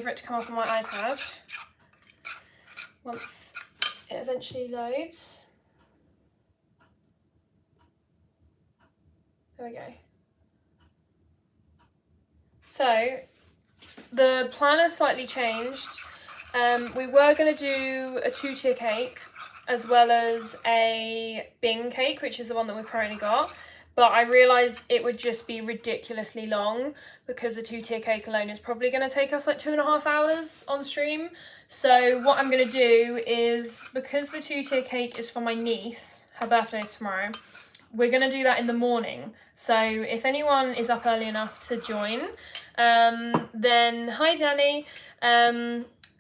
for it to come up on my iPad once it eventually loads. There we go. So the plan has slightly changed. We were going to do a 2-tier cake as well as a Bing cake, which is the one that we've currently got. But I realised it would just be ridiculously long because the 2-tier cake alone is probably going to take us like 2.5 hours on stream. So what I'm going to do is, because the 2-tier cake is for my niece, her birthday is tomorrow, we're going to do that in the morning. So if anyone is up early enough to join, then hi Danny.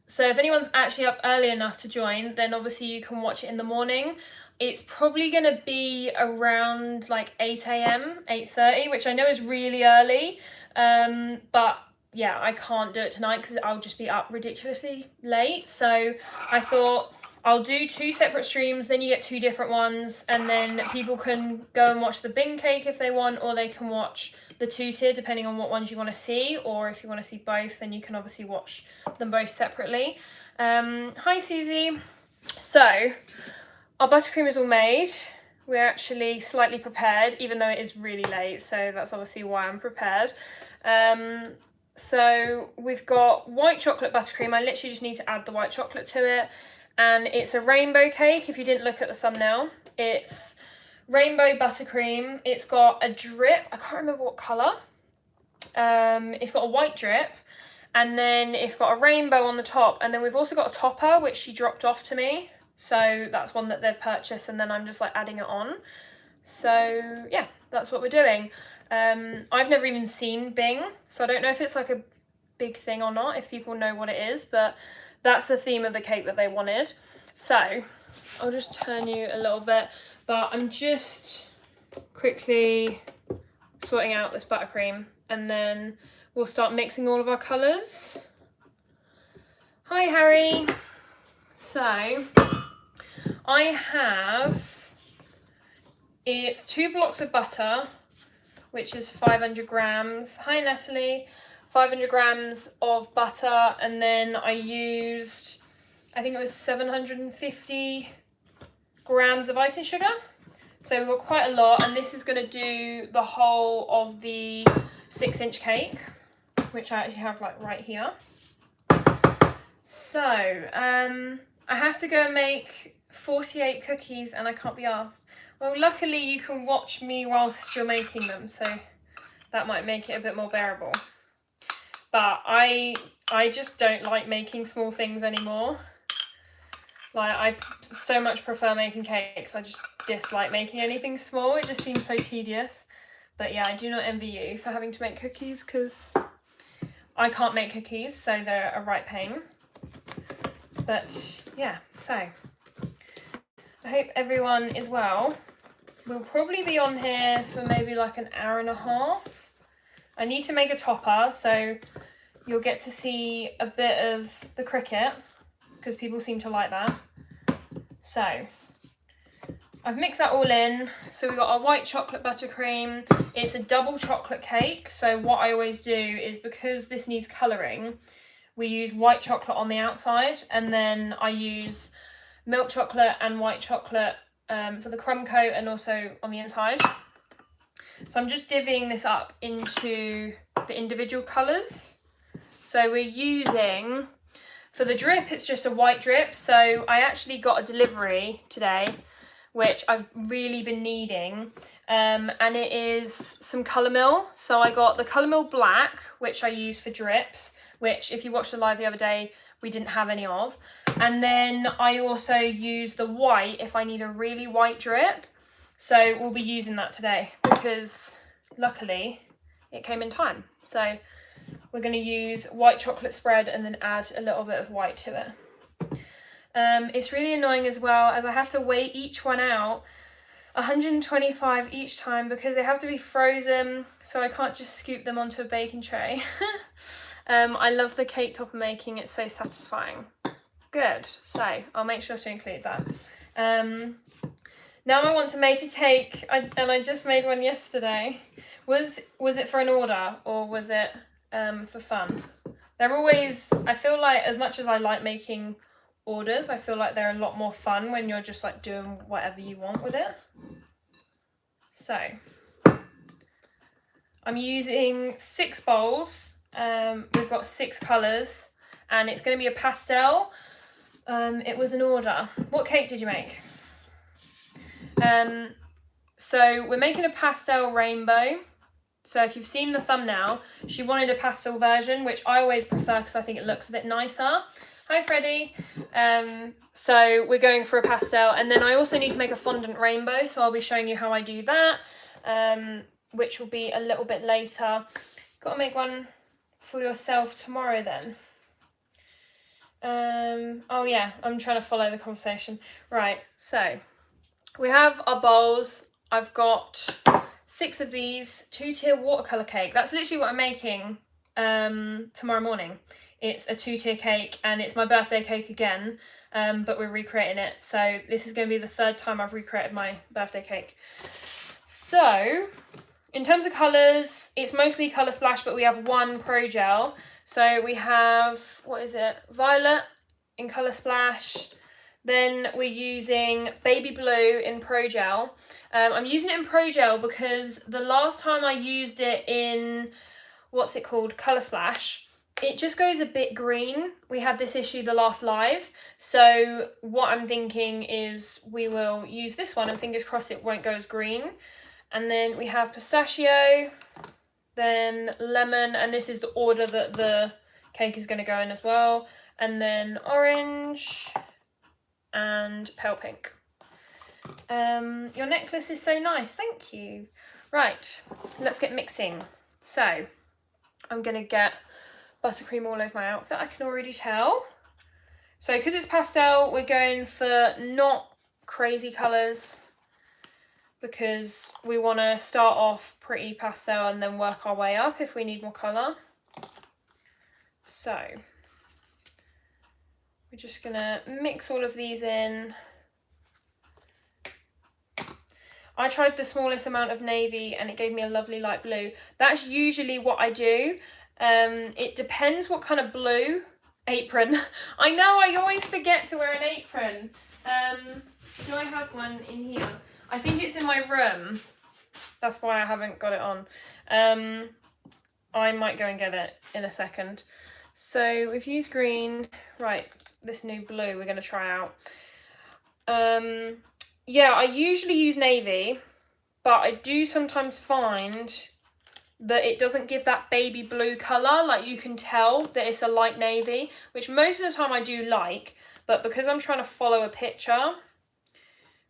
So if anyone's actually up early enough to join, then obviously you can watch it in the morning. It's probably going to be around like 8 AM, 8:30, which I know is really early. But yeah, I can't do it tonight because I'll just be up ridiculously late. So I thought I'll do 2 separate streams, then you get 2 different ones, and then people can go and watch the Bing cake if they want, or they can watch the 2-tier depending on what ones you want to see, or if you want to see both, then you can obviously watch them both separately. Hi Susie. So our buttercream is all made. We're actually slightly prepared, even though it is really late, so that's obviously why I'm prepared. So we've got white chocolate buttercream. I literally just need to add the white chocolate to it. And it's a rainbow cake, if you didn't look at the thumbnail. It's rainbow buttercream. It's got a drip, I can't remember what colour. It's got a white drip, and then it's got a rainbow on the top, and then we've also got a topper, which she dropped off to me. So that's one that they've purchased, and then I'm just like adding it on. So yeah, that's what we're doing. I've never even seen Bing, so I don't know if it's like a big thing or not, if people know what it is, but that's the theme of the cake that they wanted. So I'll just turn you a little bit, but I'm just quickly sorting out this buttercream, and then we'll start mixing all of our colours. Hi Harry. So I have, it's 2 blocks of butter, which is 500 grams. Hi Natalie. 500 grams of butter, and then I used, I think it was 750 grams of icing sugar. So we've got quite a lot, and this is going to do the whole of the 6-inch cake, which I actually have like right here. So I have to go and make 48 cookies, and I can't be asked. Well, luckily you can watch me whilst you're making them, so that might make it a bit more bearable. But I just don't like making small things anymore. Like, I so much prefer making cakes. I just dislike making anything small. It just seems so tedious. But yeah, I do not envy you for having to make cookies, because I can't make cookies, so they're a right pain. But yeah, so I hope everyone is well. We'll probably be on here for maybe like an hour and a half. I need to make a topper, so you'll get to see a bit of the Cricut, because people seem to like that. So I've mixed that all in. So we've got our white chocolate buttercream. It's a double chocolate cake. So what I always do is, because this needs colouring, we use white chocolate on the outside, and then I use milk chocolate and white chocolate for the crumb coat, and also on the inside. So I'm just divvying this up into the individual colours. So we're using, for the drip, it's just a white drip. So I actually got a delivery today, which I've really been needing. And it is some Colour Mill. So I got the Colour Mill Black, which I use for drips, which if you watched the live the other day, we didn't have any of. And then I also use the white if I need a really white drip. So we'll be using that today, because luckily it came in time. So we're going to use white chocolate spread and then add a little bit of white to it. It's really annoying as well, as I have to weigh each one out 125 each time, because they have to be frozen, so I can't just scoop them onto a baking tray. I love the cake topper making, it's so satisfying. Good, so I'll make sure to include that. Now I want to make a cake, and I just made one yesterday. Was it for an order, or was it for fun? they're always, I feel like as much as I like making orders, I feel like they're a lot more fun when you're just like doing whatever you want with it. So I'm using 6 bowls. We've got 6 colours and it's going to be a pastel. It was an order. What cake did you make? So we're making a pastel rainbow. So if you've seen the thumbnail, she wanted a pastel version, which I always prefer because I think it looks a bit nicer. Hi Freddie. So we're going for a pastel, and then I also need to make a fondant rainbow, so I'll be showing you how I do that, which will be a little bit later. Got to make one for yourself tomorrow then. Oh yeah, I'm trying to follow the conversation. Right, so we have our bowls. I've got 6 of these 2-tier watercolour cake. That's literally what I'm making tomorrow morning. It's a 2-tier cake and it's my birthday cake again, but we're recreating it. So this is going to be the 3rd time I've recreated my birthday cake. So in terms of colours, it's mostly Colour Splash, but we have 1 Pro Gel. So we have, what is it? Violet in Colour Splash. Then we're using Baby Blue in Pro Gel. I'm using it in Pro Gel because the last time I used it in, what's it called, Colour Splash, it just goes a bit green. We had this issue the last live. So what I'm thinking is we will use this one and fingers crossed it won't go as green. And then we have Pistachio, then Lemon, and this is the order that the cake is going to go in as well. And then Orange and Pale Pink. Your necklace is so nice, thank you. Right, let's get mixing. So I'm gonna get buttercream all over my outfit, I can already tell. So because it's pastel, we're going for not crazy colours because we want to start off pretty pastel and then work our way up if we need more colour. So we're just gonna mix all of these in. I tried the smallest amount of navy and it gave me a lovely light blue. That's usually what I do. It depends what kind of blue. Apron. I know, I always forget to wear an apron. Do I have one in here? I think it's in my room. That's why I haven't got it on. I might go and get it in a second. So we've used green. Right, this new blue we're going to try out. Yeah, I usually use navy, but I do sometimes find that it doesn't give that baby blue colour. Like, you can tell that it's a light navy, which most of the time I do like, but because I'm trying to follow a picture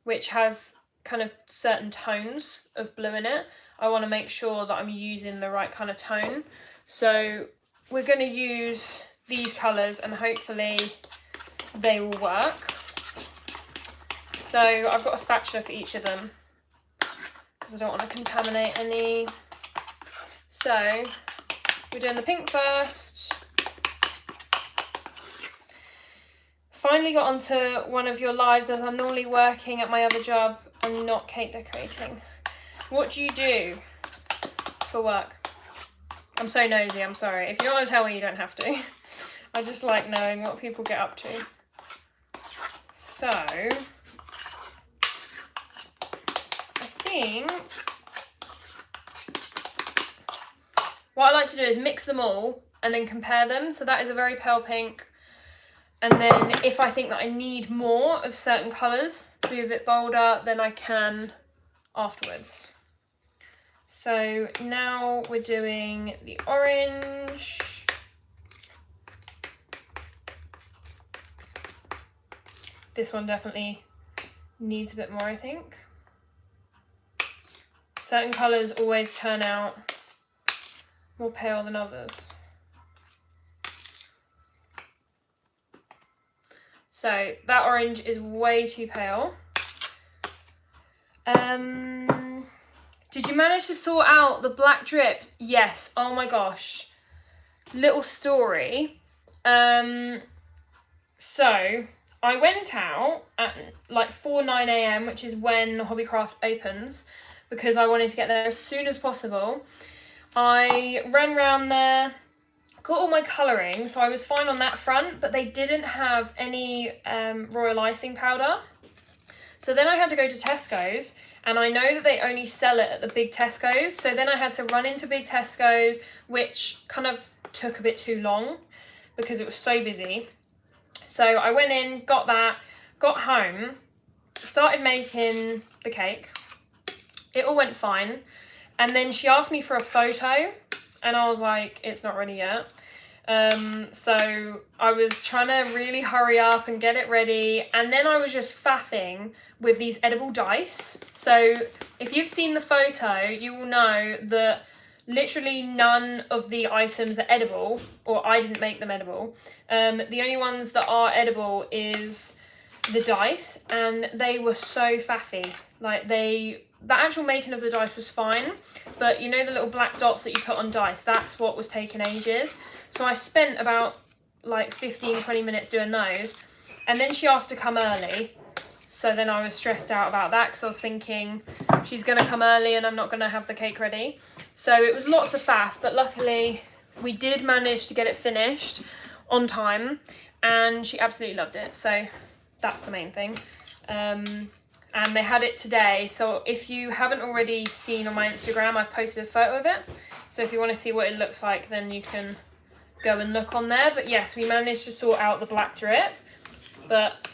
which has kind of certain tones of blue in it, I want to make sure that I'm using the right kind of tone. So we're going to use these colours and hopefully they will work. So I've got a spatula for each of them because I don't want to contaminate any. So we're doing the pink first. Finally got onto one of your lives as I'm normally working at my other job and not cake decorating. What do you do for work? I'm so nosy, I'm sorry. If you don't want to tell me, you don't have to. I just like knowing what people get up to. So what I like to do is mix them all and then compare them. So that is a very pale pink. And then if I think that I need more of certain colours to be a bit bolder, then I can afterwards. So now we're doing the orange. This one definitely needs a bit more, I think. Certain colours always turn out more pale than others. So that orange is way too pale. Did you manage to sort out the black drips? Yes, oh my gosh. Little story. So I went out at like 9 AM, which is when Hobbycraft opens, because I wanted to get there as soon as possible. I ran around there, got all my colouring, so I was fine on that front, but they didn't have any royal icing powder. So then I had to go to Tesco's, and I know that they only sell it at the big Tesco's, so then I had to run into big Tesco's, which kind of took a bit too long because it was so busy. So I went in, got that, got home, started making the cake. It all went fine. And then she asked me for a photo, and I was like, it's not ready yet. So I was trying to really hurry up and get it ready. And then I was just faffing with these edible dice. So if you've seen the photo, you will know that literally none of the items are edible, or I didn't make them edible. The only ones that are edible is the dice, and they were so faffy. Like the actual making of the dice was fine, but you know the little black dots that you put on dice, that's what was taking ages. So I spent about like 15-20 minutes doing those, and then she asked to come early. So then I was stressed out about that because I was thinking she's going to come early and I'm not going to have the cake ready. So it was lots of faff, but luckily we did manage to get it finished on time, and she absolutely loved it. So that's the main thing. And they had it today, so if you haven't already seen on my Instagram, I've posted a photo of it. So if you want to see what it looks like, then you can go and look on there. But yes, we managed to sort out the black drip. But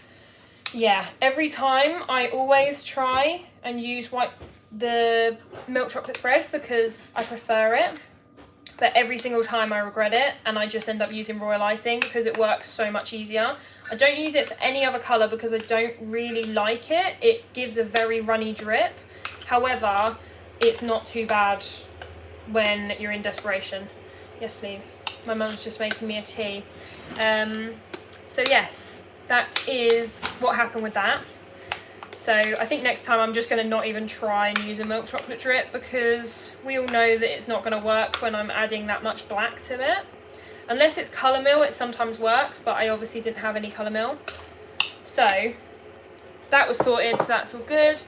yeah, every time I always try and use the milk chocolate spread because I prefer it. But every single time I regret it, and I just end up using royal icing because it works so much easier. I don't use it for any other colour because I don't really like it. It gives a very runny drip. However, it's not too bad when you're in desperation. Yes, please. My mum's just making me a tea. So yes, that is what happened with that. So I think next time I'm just going to not even try and use a milk chocolate drip because we all know that it's not going to work when I'm adding that much black to it. Unless it's colour mill, it sometimes works, but I obviously didn't have any colour mill. So that was sorted, so that's all good.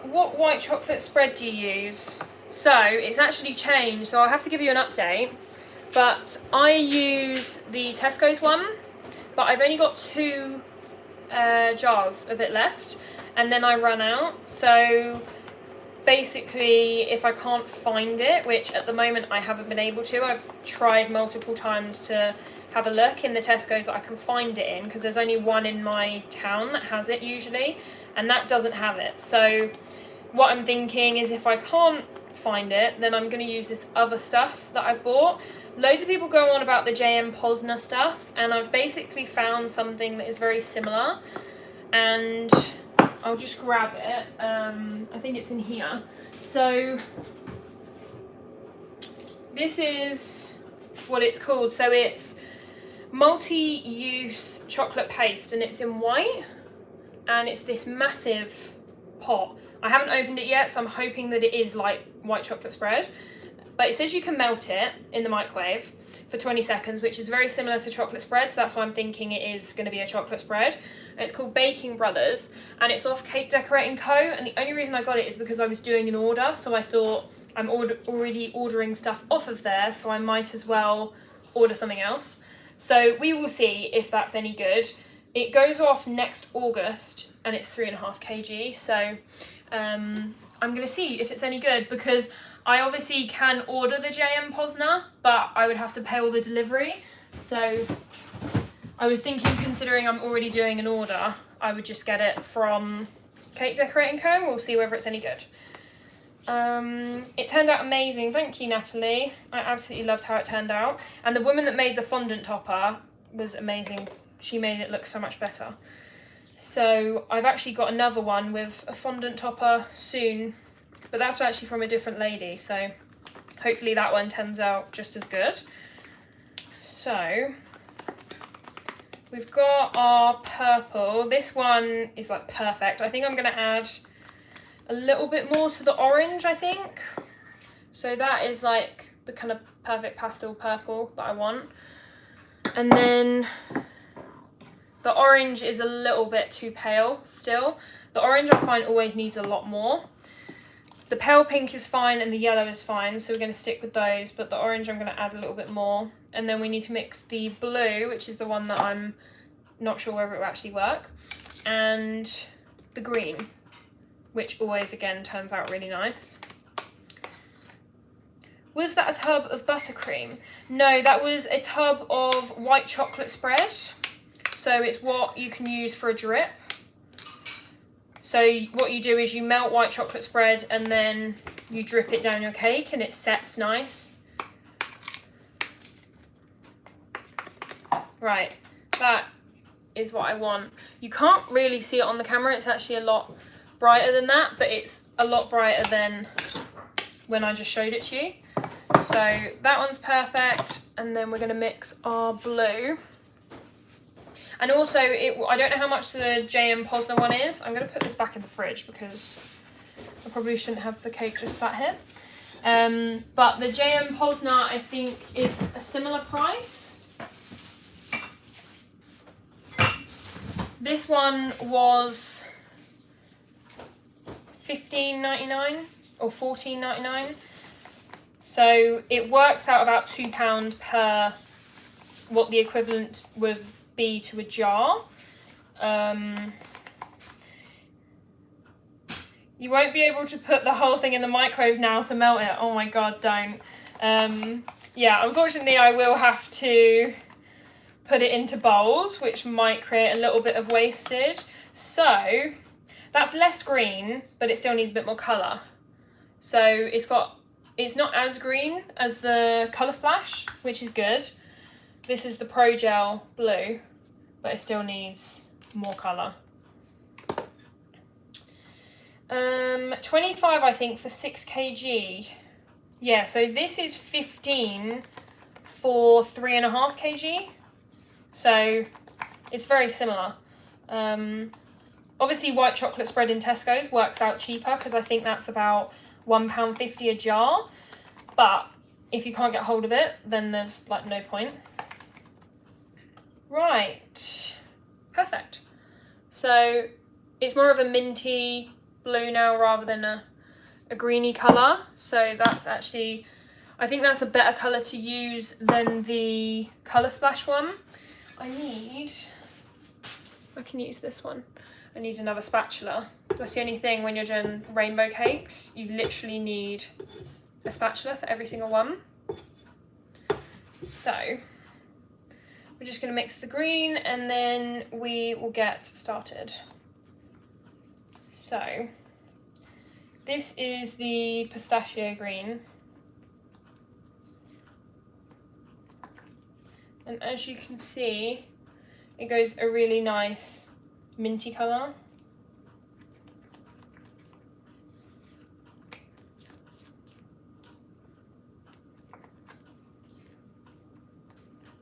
What white chocolate spread do you use? So it's actually changed, so I'll have to give you an update. But I use the Tesco's one, but I've only got 2 jars of it left, and then I run out. So basically, if I can't find it, which at the moment I haven't been able to, I've tried multiple times to have a look in the Tesco's that I can find it in, because there's only one in my town that has it usually, and that doesn't have it. So what I'm thinking is if I can't find it, then I'm going to use this other stuff that I've bought. Loads of people go on about the JM Posner stuff, and I've basically found something that is very similar, and I'll just grab it. I think it's in here. So this is what it's called. So it's multi-use chocolate paste, and it's in white, and it's this massive pot. I haven't opened it yet, so I'm hoping that it is like white chocolate spread. But it says you can melt it in the microwave for 20 seconds, which is very similar to chocolate spread, so that's why I'm thinking it is going to be a chocolate spread. And it's called Baking Brothers, and it's off Cake Decorating Co. And the only reason I got it is because I was doing an order, so I thought I'm already ordering stuff off of there, so I might as well order something else. So we will see if that's any good. It goes off next August, and it's 3.5 kg, so I'm going to see if it's any good, because I obviously can order the JM Posner, but I would have to pay all the delivery. So I was thinking, considering I'm already doing an order, I would just get it from Cake Decorating Co. We'll see whether it's any good. It turned out amazing. Thank you, Natalie. I absolutely loved how it turned out. And the woman that made the fondant topper was amazing. She made it look so much better. So I've actually got another one with a fondant topper soon, but that's actually from a different lady, so hopefully that one turns out just as good. So we've got our purple. This one is like perfect. I think I'm going to add a little bit more to the orange, I think. So that is like the kind of perfect pastel purple that I want. And then the orange is a little bit too pale still. The orange I find always needs a lot more. The pale pink is fine and the yellow is fine, so we're going to stick with those, but the orange I'm going to add a little bit more. And then we need to mix the blue, which is the one that I'm not sure whether it will actually work, and the green, which always again turns out really nice. Was that a tub of buttercream? No, that was a tub of white chocolate spread. So it's what you can use for a drip. So what you do is you melt white chocolate spread and then you drip it down your cake and it sets nice. Right, that is what I want. You can't really see it on the camera, it's actually a lot brighter than that, but it's a lot brighter than when I just showed it to you. So that one's perfect, and then we're going to mix our blue. And also, I don't know how much the J.M. Posner one is. I'm going to put this back in the fridge because I probably shouldn't have the cake just sat here. But the J.M. Posner, I think, is a similar price. This one was $15.99 or $14.99. So it works out about £2 per what the equivalent would be to a jar. You won't be able to put the whole thing in the microwave now to melt it. Oh my god, don't. Yeah, unfortunately I will have to put it into bowls, which might create a little bit of wastage. So that's less green, but it still needs a bit more colour. So it's not as green as the Colour Splash, which is good. This is the Pro Gel blue, but it still needs more colour. 25 I think for 6 kg. Yeah, so this is 15 for 3.5 kg. So it's very similar. Obviously white chocolate spread in Tesco's works out cheaper because I think that's about £1.50 a jar. But if you can't get hold of it, then there's like no point. Right, perfect. So it's more of a minty blue now rather than a greeny colour. So that's actually, I think that's a better colour to use than the Colour Splash one. I can use this one. I need another spatula. That's the only thing when you're doing rainbow cakes, you literally need a spatula for every single one. So we're just going to mix the green and then we will get started. So this is the pistachio green. And as you can see, it goes a really nice minty colour.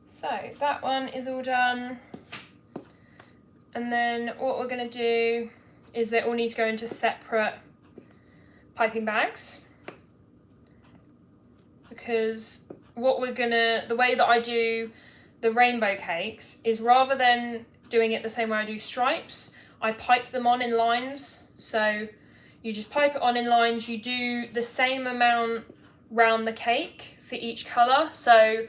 So that one is all done. And then what we're going to do is they all need to go into separate piping bags. Because the way that I do the rainbow cakes is rather than doing it the same way I do stripes, I pipe them on in lines. So you just pipe it on in lines, you do the same amount round the cake for each colour. So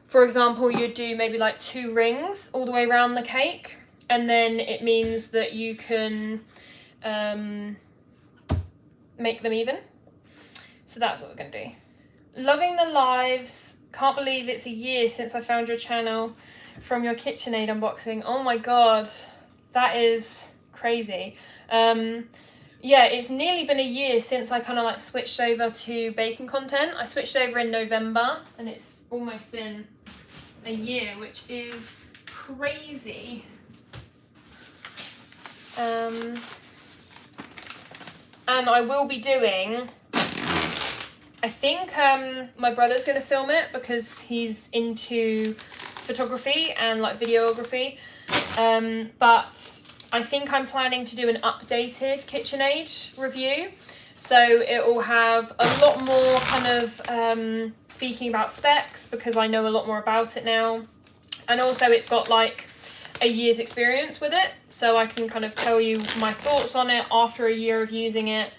for example, you'd do maybe like 2 rings all the way around the cake, and then it means that you can make them even. So that's what we're going to do. Loving the lives. Can't believe it's a year since I found your channel from your KitchenAid unboxing. Oh my god, that is crazy. Yeah, it's nearly been a year since I kind of like switched over to baking content. I switched over in November and it's almost been a year, which is crazy. And I will be doing, I think my brother's going to film it because he's into photography and like videography. But I think I'm planning to do an updated KitchenAid review. So it will have a lot more kind of speaking about specs because I know a lot more about it now. And also it's got like a year's experience with it. So I can kind of tell you my thoughts on it after a year of using it.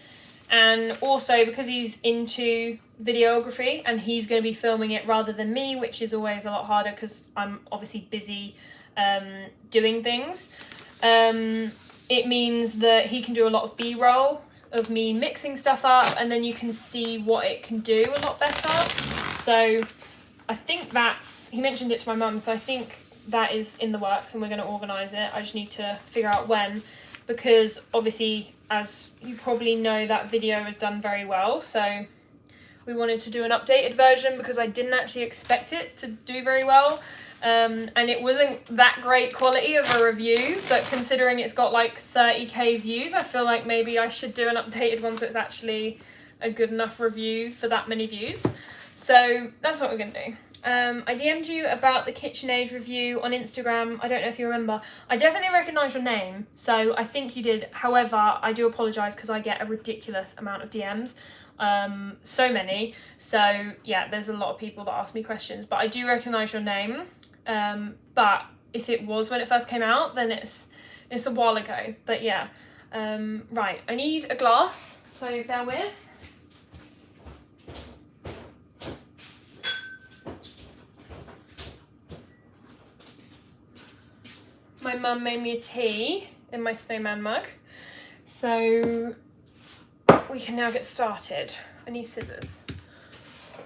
And also because he's into videography and he's going to be filming it rather than me, which is always a lot harder because I'm obviously busy doing things. It means that he can do a lot of B-roll of me mixing stuff up, and then you can see what it can do a lot better. So I think he mentioned it to my mum, so I think that is in the works and we're going to organise it. I just need to figure out when, because obviously, as you probably know, that video has done very well, so we wanted to do an updated version because I didn't actually expect it to do very well. And it wasn't that great quality of a review, but considering it's got like 30k views, I feel like maybe I should do an updated one so it's actually a good enough review for that many views. So that's what we're going to do. I DM'd you about the KitchenAid review on Instagram. I don't know if you remember. I definitely recognise your name, so I think you did. However, I do apologise because I get a ridiculous amount of DMs. So many. So yeah, there's a lot of people that ask me questions, but I do recognise your name. But if it was when it first came out, then it's a while ago. But yeah, right, I need a glass, so bear with. My mum made me a tea in my snowman mug, so we can now get started. I need scissors.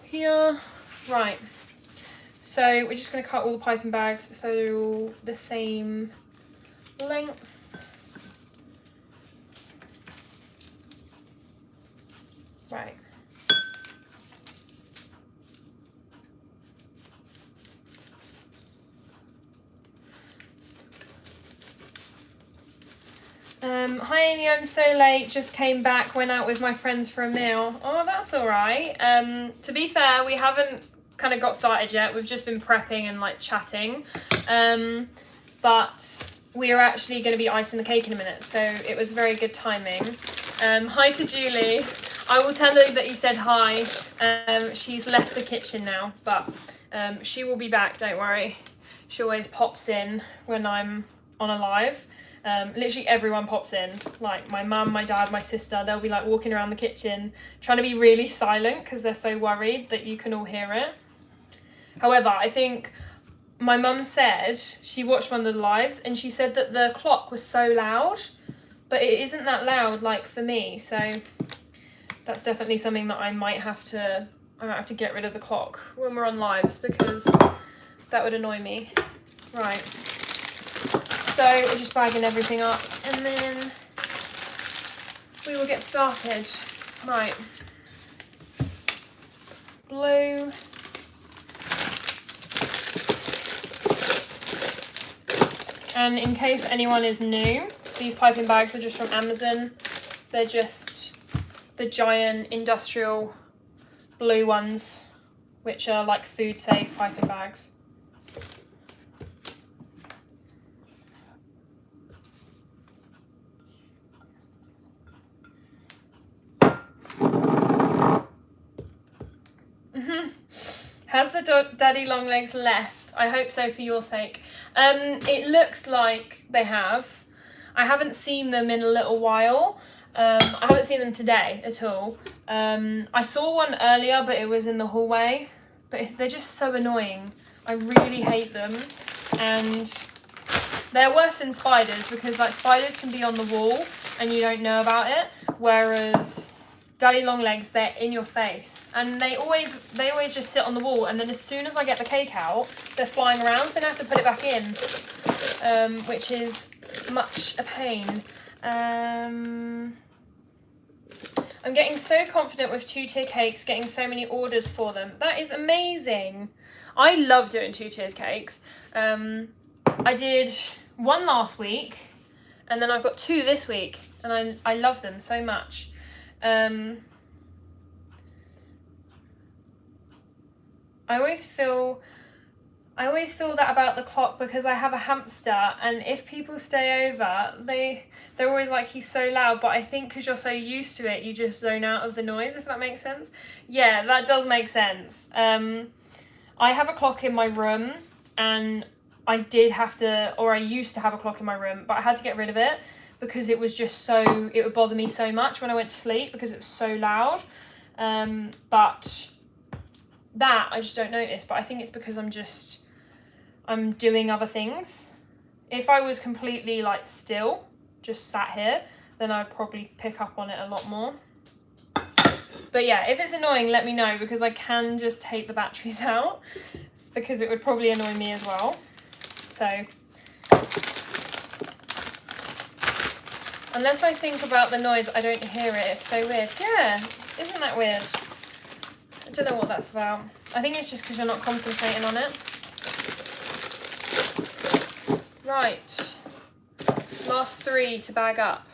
Here, right. So we're just going to cut all the piping bags so they're all the same length. Right. Hi Amy, I'm so late, just came back, went out with my friends for a meal. Oh, that's alright. To be fair, we haven't kind of got started yet, we've just been prepping and like chatting. But we are actually going to be icing the cake in a minute, so it was very good timing. Hi to Julie. I will tell her that you said hi. She's left the kitchen now, but she will be back, don't worry. She always pops in when I'm on a live. Literally everyone pops in, like my mum, my dad, my sister. They'll be like walking around the kitchen trying to be really silent because they're so worried that you can all hear it. However, I think my mum said she watched one of the lives and she said that the clock was so loud, but it isn't that loud like for me, so that's definitely something that I might have to get rid of the clock when we're on lives because that would annoy me. Right. So we're just bagging everything up and then we will get started. Right. Blue. And in case anyone is new, these piping bags are just from Amazon. They're just the giant industrial blue ones, which are like food safe piping bags. Has the daddy long legs left? I hope so for your sake. It looks like they have. I haven't seen them in a little while. I haven't seen them today at all. I saw one earlier, but it was in the hallway. But they're just so annoying. I really hate them. And they're worse than spiders because like spiders can be on the wall and you don't know about it. Whereas daddy long legs, they're in your face, and they always just sit on the wall, and then as soon as I get the cake out, they're flying around, so then I have to put it back in, which is much a pain. I'm getting so confident with 2-tier cakes, getting so many orders for them. That is amazing. I love doing 2-tiered cakes. I did one last week, and then I've got 2 this week, and I love them so much. I always feel that about the clock because I have a hamster, and if people stay over, they're always like, he's so loud, but I think because you're so used to it, you just zone out of the noise, if that makes sense. Yeah, that does make sense. I have a clock in my room, and I used to have a clock in my room, but I had to get rid of it because it was just so, it would bother me so much when I went to sleep because it was so loud. But that I just don't notice, but I think it's because I'm doing other things. If I was completely like still, just sat here, then I'd probably pick up on it a lot more. But yeah, if it's annoying, let me know, because I can just take the batteries out, because it would probably annoy me as well. So, unless I think about the noise, I don't hear it. It's so weird. Yeah, isn't that weird? I don't know what that's about. I think it's just because you're not concentrating on it. Right, last 3 to bag up.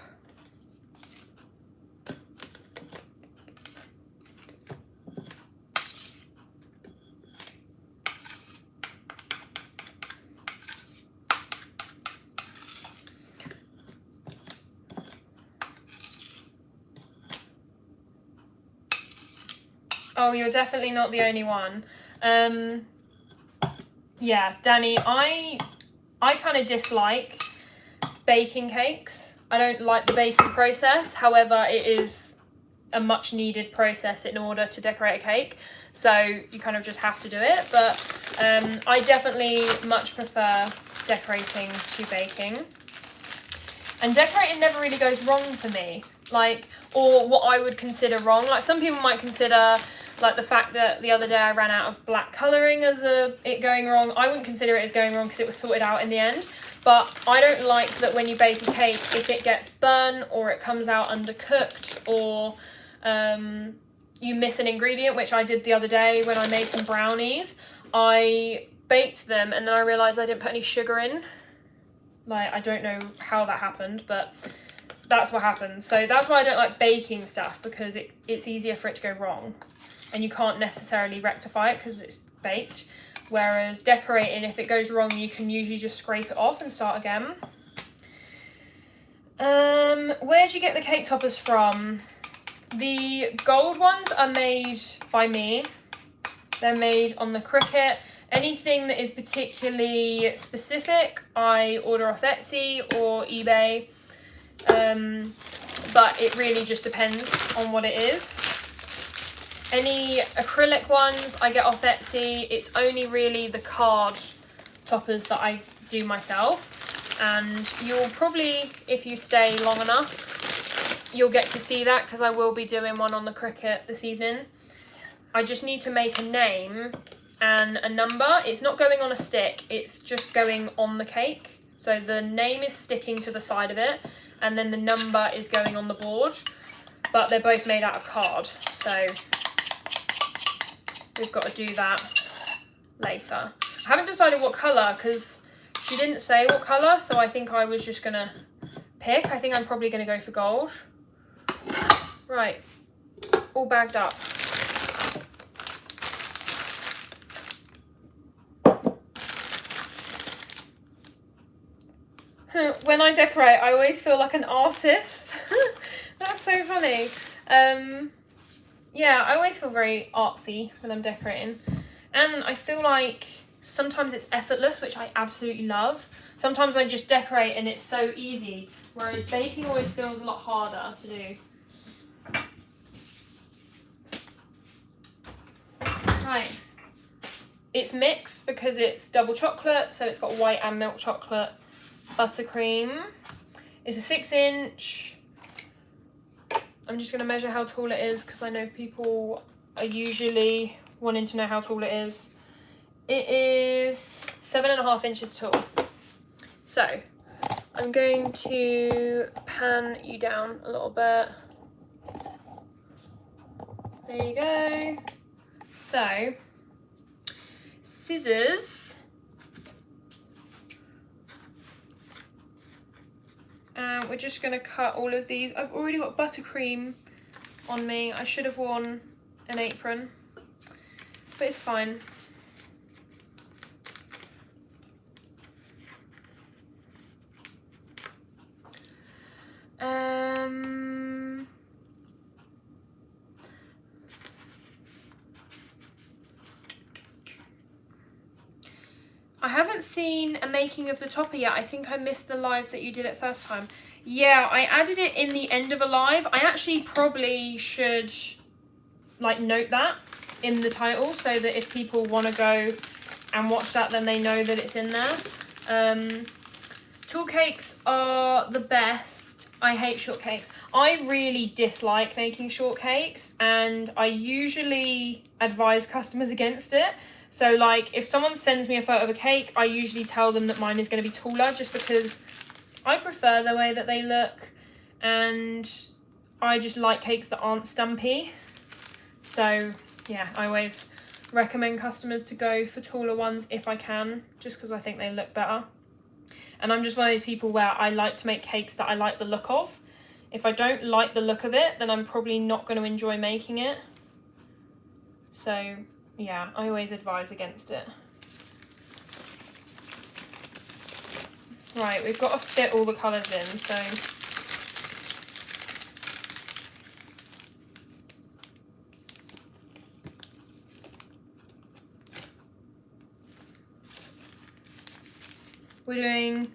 Oh, you're definitely not the only one. Yeah, Danny, I kind of dislike baking cakes. I don't like the baking process. However, it is a much needed process in order to decorate a cake. So you kind of just have to do it. But I definitely much prefer decorating to baking. And decorating never really goes wrong for me. Like, or what I would consider wrong. Like, some people might consider like the fact that the other day I ran out of black colouring as it going wrong. I wouldn't consider it as going wrong because it was sorted out in the end. But I don't like that when you bake a cake, if it gets burnt or it comes out undercooked, or you miss an ingredient, which I did the other day when I made some brownies. I baked them and then I realised I didn't put any sugar in. Like, I don't know how that happened, but that's what happened. So that's why I don't like baking stuff, because it's easier for it to go wrong. And you can't necessarily rectify it because it's baked. Whereas decorating, if it goes wrong, you can usually just scrape it off and start again. Where'd you get the cake toppers from? The gold ones are made by me. They're made on the Cricut. Anything that is particularly specific, I order off Etsy or eBay. But it really just depends on what it is. Any acrylic ones I get off Etsy. It's only really the card toppers that I do myself. And you'll probably, if you stay long enough, you'll get to see that, because I will be doing one on the Cricut this evening. I just need to make a name and a number. It's not going on a stick, it's just going on the cake. So the name is sticking to the side of it, and then the number is going on the board. But they're both made out of card, so we've got to do that later. I haven't decided what colour, because she didn't say what colour, so I think I was just going to pick. I think I'm probably going to go for gold. Right, all bagged up. When I decorate, I always feel like an artist. That's so funny. Yeah, I always feel very artsy when I'm decorating. And I feel like sometimes it's effortless, which I absolutely love. Sometimes I just decorate and it's so easy, whereas baking always feels a lot harder to do. Right. It's mixed because it's double chocolate, so it's got white and milk chocolate. Buttercream. It's a 6-inch. I'm just going to measure how tall it is, because I know people are usually wanting to know how tall it is. It is 7.5 inches tall. So I'm going to pan you down a little bit. There you go. So, scissors. And we're just going to cut all of these. I've already got buttercream on me. I should have worn an apron, but it's fine. I haven't seen a making of the topper yet. I think I missed the live that you did it first time. Yeah, I added it in the end of a live. I actually probably should like note that in the title so that if people want to go and watch that, then they know that it's in there. Tall cakes are the best. I hate shortcakes. I really dislike making shortcakes, and I usually advise customers against it. So like if someone sends me a photo of a cake, I usually tell them that mine is going to be taller just because I prefer the way that they look, and I just like cakes that aren't stumpy. So yeah, I always recommend customers to go for taller ones if I can, just because I think they look better. And I'm just one of those people where I like to make cakes that I like the look of. If I don't like the look of it, then I'm probably not going to enjoy making it. So yeah, I always advise against it. Right, we've got to fit all the colours in, so we're doing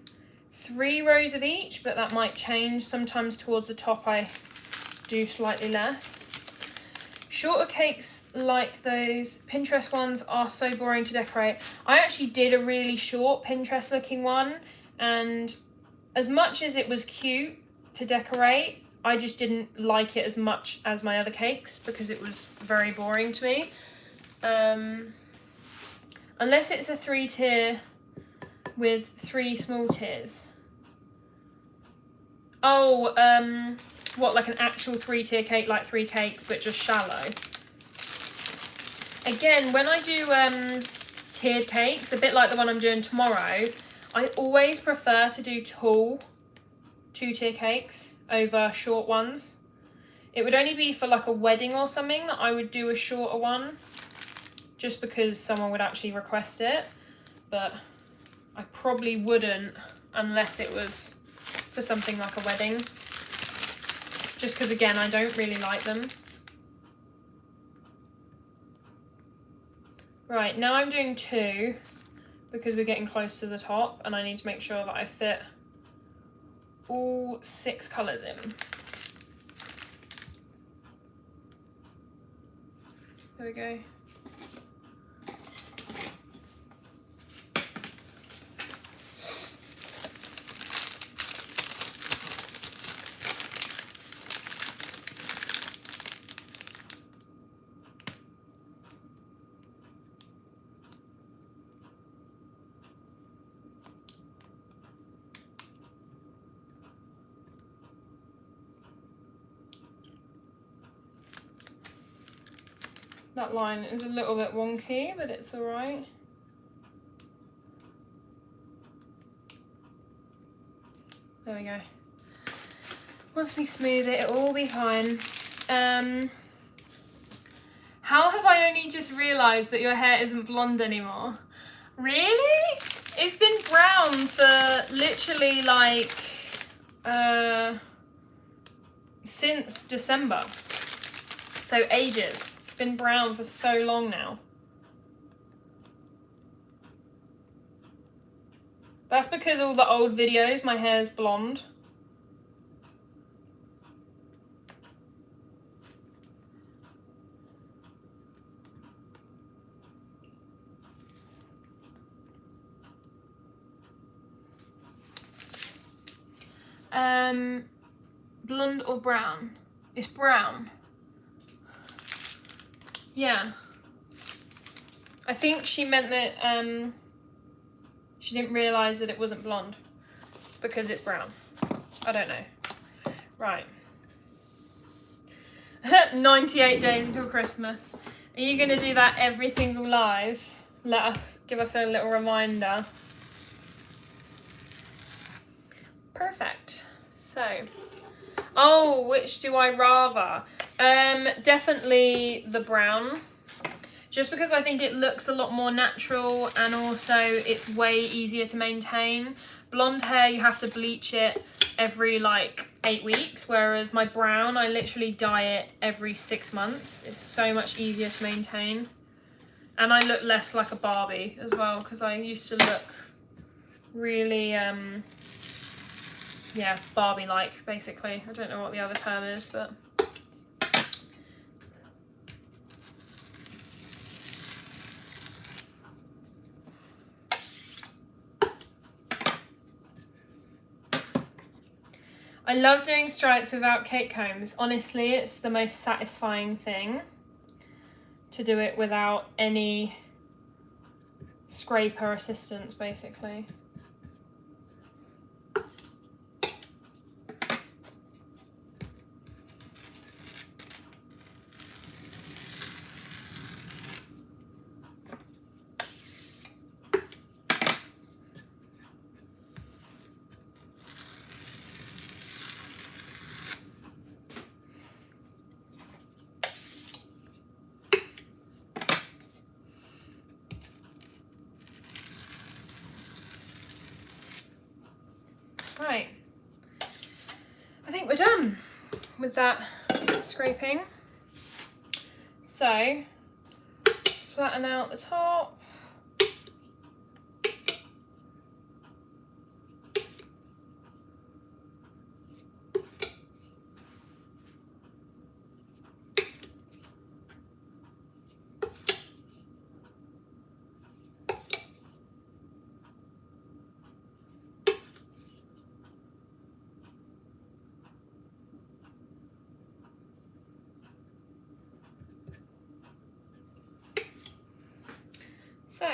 3 rows of each, but that might change. Sometimes towards the top I do slightly less. Shorter cakes like those Pinterest ones are so boring to decorate. I actually did a really short Pinterest looking one, and as much as it was cute to decorate, I just didn't like it as much as my other cakes because it was very boring to me. Unless it's a 3-tier with 3 small tiers. Oh, what, like an actual 3-tier cake, like 3 cakes, but just shallow. Again, when I do tiered cakes, a bit like the one I'm doing tomorrow, I always prefer to do tall 2-tier cakes over short ones. It would only be for like a wedding or something that I would do a shorter one, just because someone would actually request it, but I probably wouldn't unless it was for something like a wedding, just because again I don't really like them. Right, now I'm doing 2 because we're getting close to the top and I need to make sure that I fit all 6 colours in. There we go. That line is a little bit wonky, but it's all right. There we go. Once we smooth it, it'll all be fine. How have I only just realised that your hair isn't blonde anymore? Really? It's been brown for literally like, since December. So ages. Been brown for so long now. That's because all the old videos my hair's blonde. Blonde or brown? It's brown. Yeah, I think she meant that she didn't realise that it wasn't blonde because it's brown. I don't know. Right. 98 days until Christmas. Are you going to do that every single live? Give us a little reminder. Perfect. So, oh, which do I rather? Definitely the brown, just because I think it looks a lot more natural and also it's way easier to maintain. Blonde hair, you have to bleach it every like 8 weeks, whereas my brown, I literally dye it every 6 months. It's so much easier to maintain, and I look less like a Barbie as well, because I used to look really yeah, Barbie-like, basically. I don't know what the other term is, but... I love doing stripes without cake combs. Honestly, it's the most satisfying thing to do it without any scraper assistance, basically. Right, I think we're done with that scraping. So, flatten out the top. So,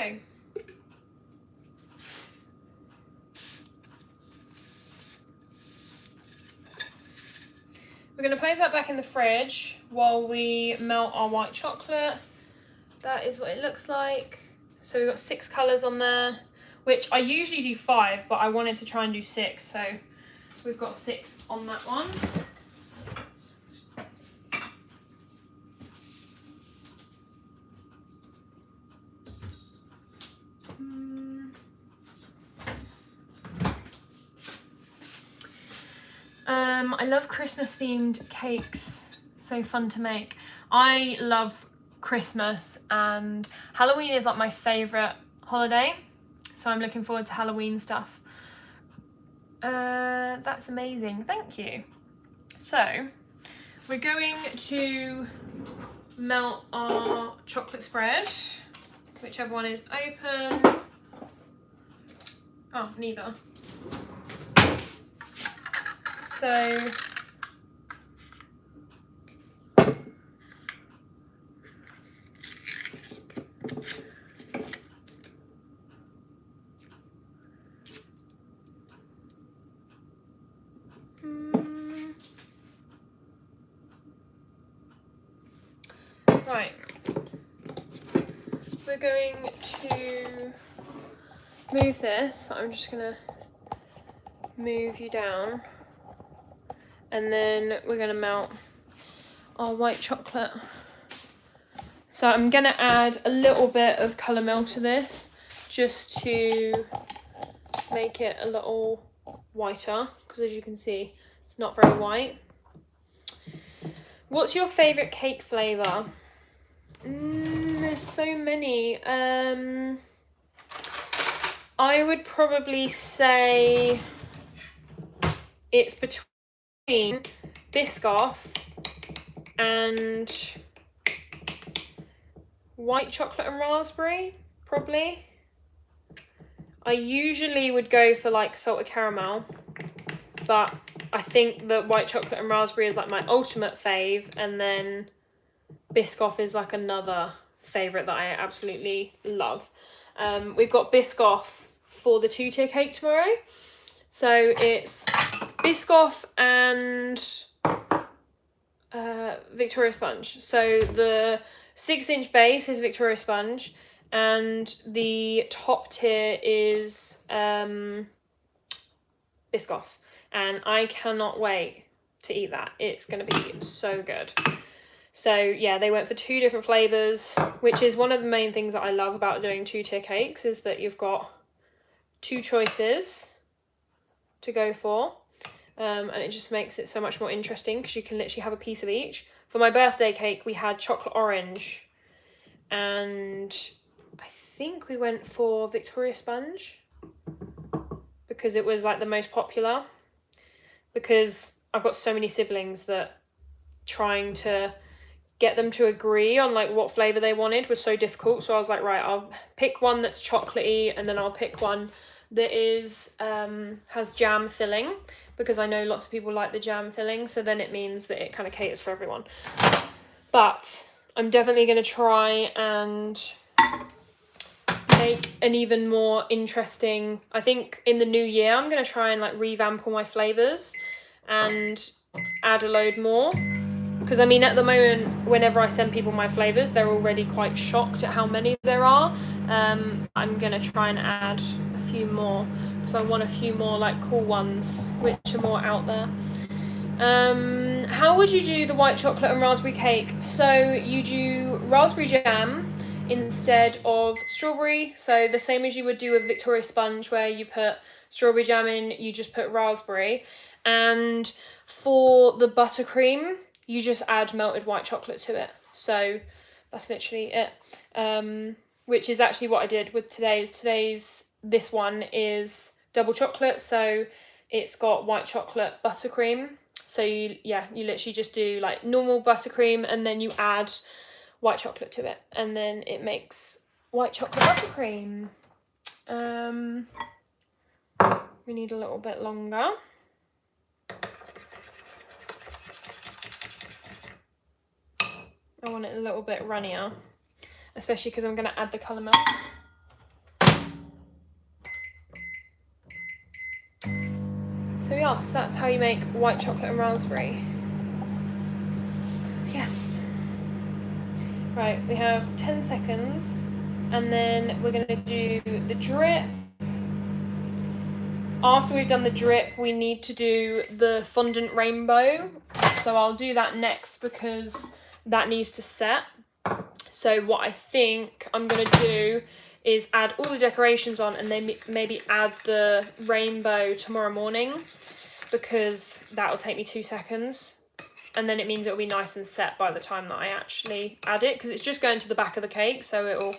we're going to place that back in the fridge while we melt our white chocolate. That is what it looks like. So we've got 6 colours on there, which I usually do 5, but I wanted to try and do 6, so we've got 6 on that one. I love Christmas themed cakes, so fun to make. I love Christmas, and Halloween is like my favourite holiday, so I'm looking forward to Halloween stuff. That's amazing, thank you. So we're going to melt our chocolate spread, whichever one is open. Oh, neither. So right, we're going to move this. I'm just gonna move you down, and then we're gonna melt our white chocolate. So I'm gonna add a little bit of colour melt to this just to make it a little whiter, because as you can see it's not very white. What's your favourite cake flavour? There's so many. I would probably say it's between Biscoff and white chocolate and raspberry, probably. I usually would go for like salted caramel, but I think that white chocolate and raspberry is like my ultimate fave, and then Biscoff is like another favourite that I absolutely love. We've got Biscoff for the 2-tier cake tomorrow. So it's Biscoff and Victoria Sponge. So the 6-inch base is Victoria Sponge, and the top tier is Biscoff. And I cannot wait to eat that. It's going to be so good. So yeah, they went for 2 different flavours, which is one of the main things that I love about doing 2-tier cakes, is that you've got 2 choices to go for. And it just makes it so much more interesting because you can literally have a piece of each. For my birthday cake, we had chocolate orange, and I think we went for Victoria Sponge because it was like the most popular. because I've got so many siblings that trying to get them to agree on like what flavour they wanted was so difficult. So I was like, right, I'll pick one that's chocolatey, and then I'll pick one that is has jam filling, because I know lots of people like the jam filling, so then it means that it kind of caters for everyone. But I'm definitely going to try and make an even more interesting, I think in the new year I'm going to try and like revamp all my flavours and add a load more. Because I mean, at the moment, whenever I send people my flavours, they're already quite shocked at how many there are. I'm going to try and add a few more, because I want a few more like cool ones, which are more out there. How would you do the white chocolate and raspberry cake? So you do raspberry jam instead of strawberry. So the same as you would do with Victoria Sponge, where you put strawberry jam in, you just put raspberry. And for the buttercream, you just add melted white chocolate to it. So that's literally it. Which is actually what I did with today's. This one is double chocolate, so it's got white chocolate buttercream. So you literally just do like normal buttercream, and then you add white chocolate to it, and then it makes white chocolate buttercream. We need a little bit longer. I want it a little bit runnier, especially because I'm going to add the colour milk. So yes, that's how you make white chocolate and raspberry. Yes. Right, we have 10 seconds, and then we're going to do the drip. After we've done the drip, we need to do the fondant rainbow. So I'll do that next, because that needs to set. So what I think I'm going to do is add all the decorations on, and then maybe add the rainbow tomorrow morning, because that'll take me 2 seconds. And then it means it'll be nice and set by the time that I actually add it, because it's just going to the back of the cake, so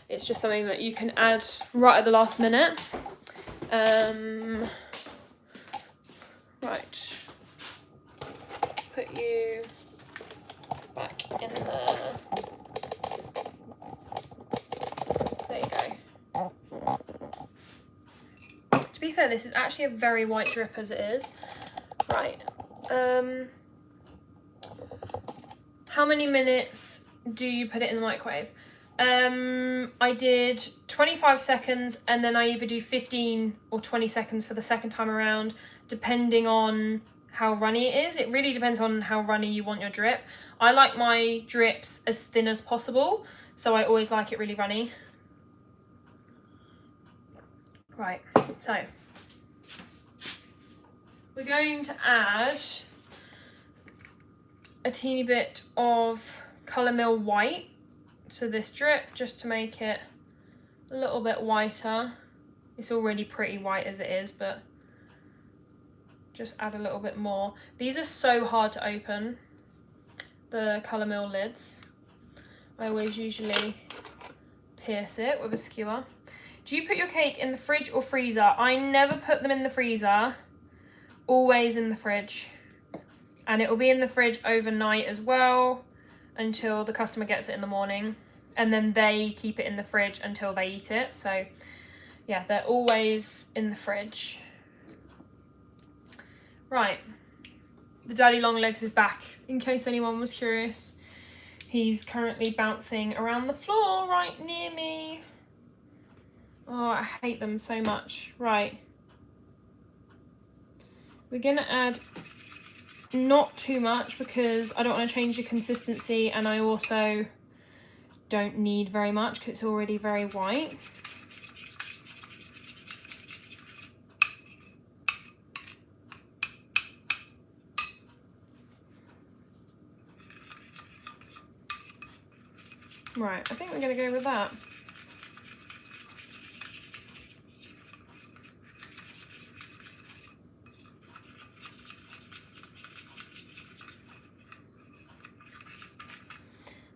it's just something that you can add right at the last minute. Right. Put you back in there. There you go. To be fair, this is actually a very white drip as it is. Right. How many minutes do you put it in the microwave? I did 25 seconds, and then I either do 15 or 20 seconds for the second time around, depending on how runny it is. It really depends on how runny you want your drip. I like my drips as thin as possible, so I always like it really runny. Right, so we're going to add a teeny bit of Colour Mill White to this drip, just to make it a little bit whiter. It's already pretty white as it is, but just add a little bit more. These are so hard to open, the Colour Mill lids. I always usually pierce it with a skewer. Do you put your cake in the fridge or freezer? I never put them in the freezer, always in the fridge. And it will be in the fridge overnight as well, until the customer gets it in the morning, and then they keep it in the fridge until they eat it. So yeah, they're always in the fridge. Right, the Daddy Longlegs is back, in case anyone was curious. He's currently bouncing around the floor right near me. Oh, I hate them so much. Right, we're gonna add not too much, because I don't want to change the consistency, and I also don't need very much because it's already very white. Right, I think we're going to go with that.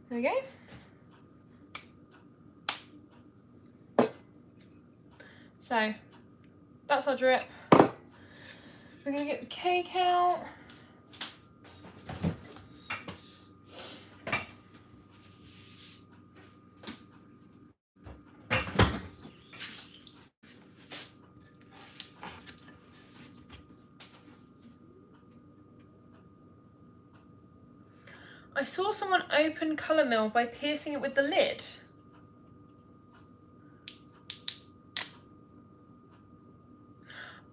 There we go. So that's our drip. We're gonna get the cake out. I saw someone open colour mill by piercing it with the lid.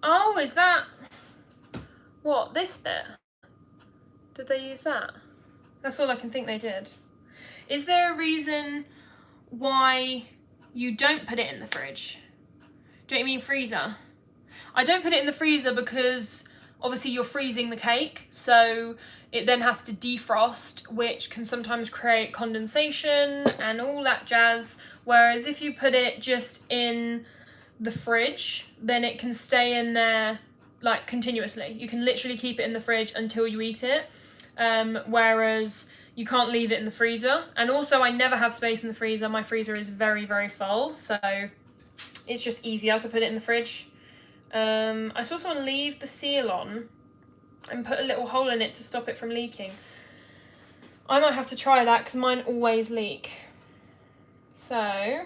Oh, is that what, this bit? Did they use that? That's all I can think they did. Is there a reason why you don't put it in the fridge? Do you mean freezer? I don't put it in the freezer because obviously you're freezing the cake, so it then has to defrost, which can sometimes create condensation and all that jazz. Whereas if you put it just in the fridge, then it can stay in there like continuously. You can literally keep it in the fridge until you eat it. Whereas you can't leave it in the freezer. And also I never have space in the freezer. My freezer is very, very full, so it's just easier to put it in the fridge. I saw someone leave the seal on and put a little hole in it to stop it from leaking. I might have to try that because mine always leak. So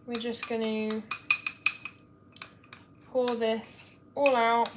we're just going to pour this all out.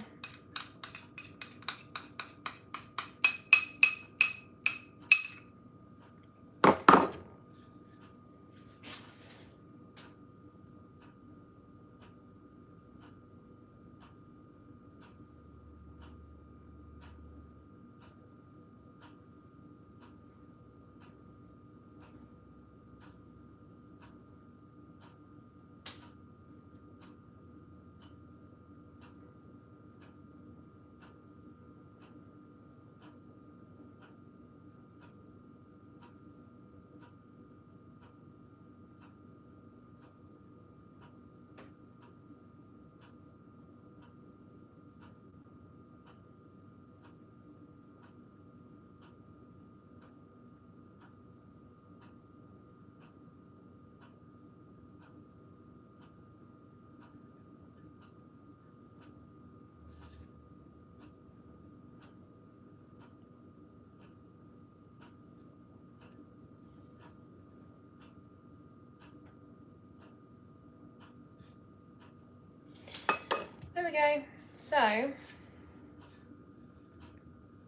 There we go. So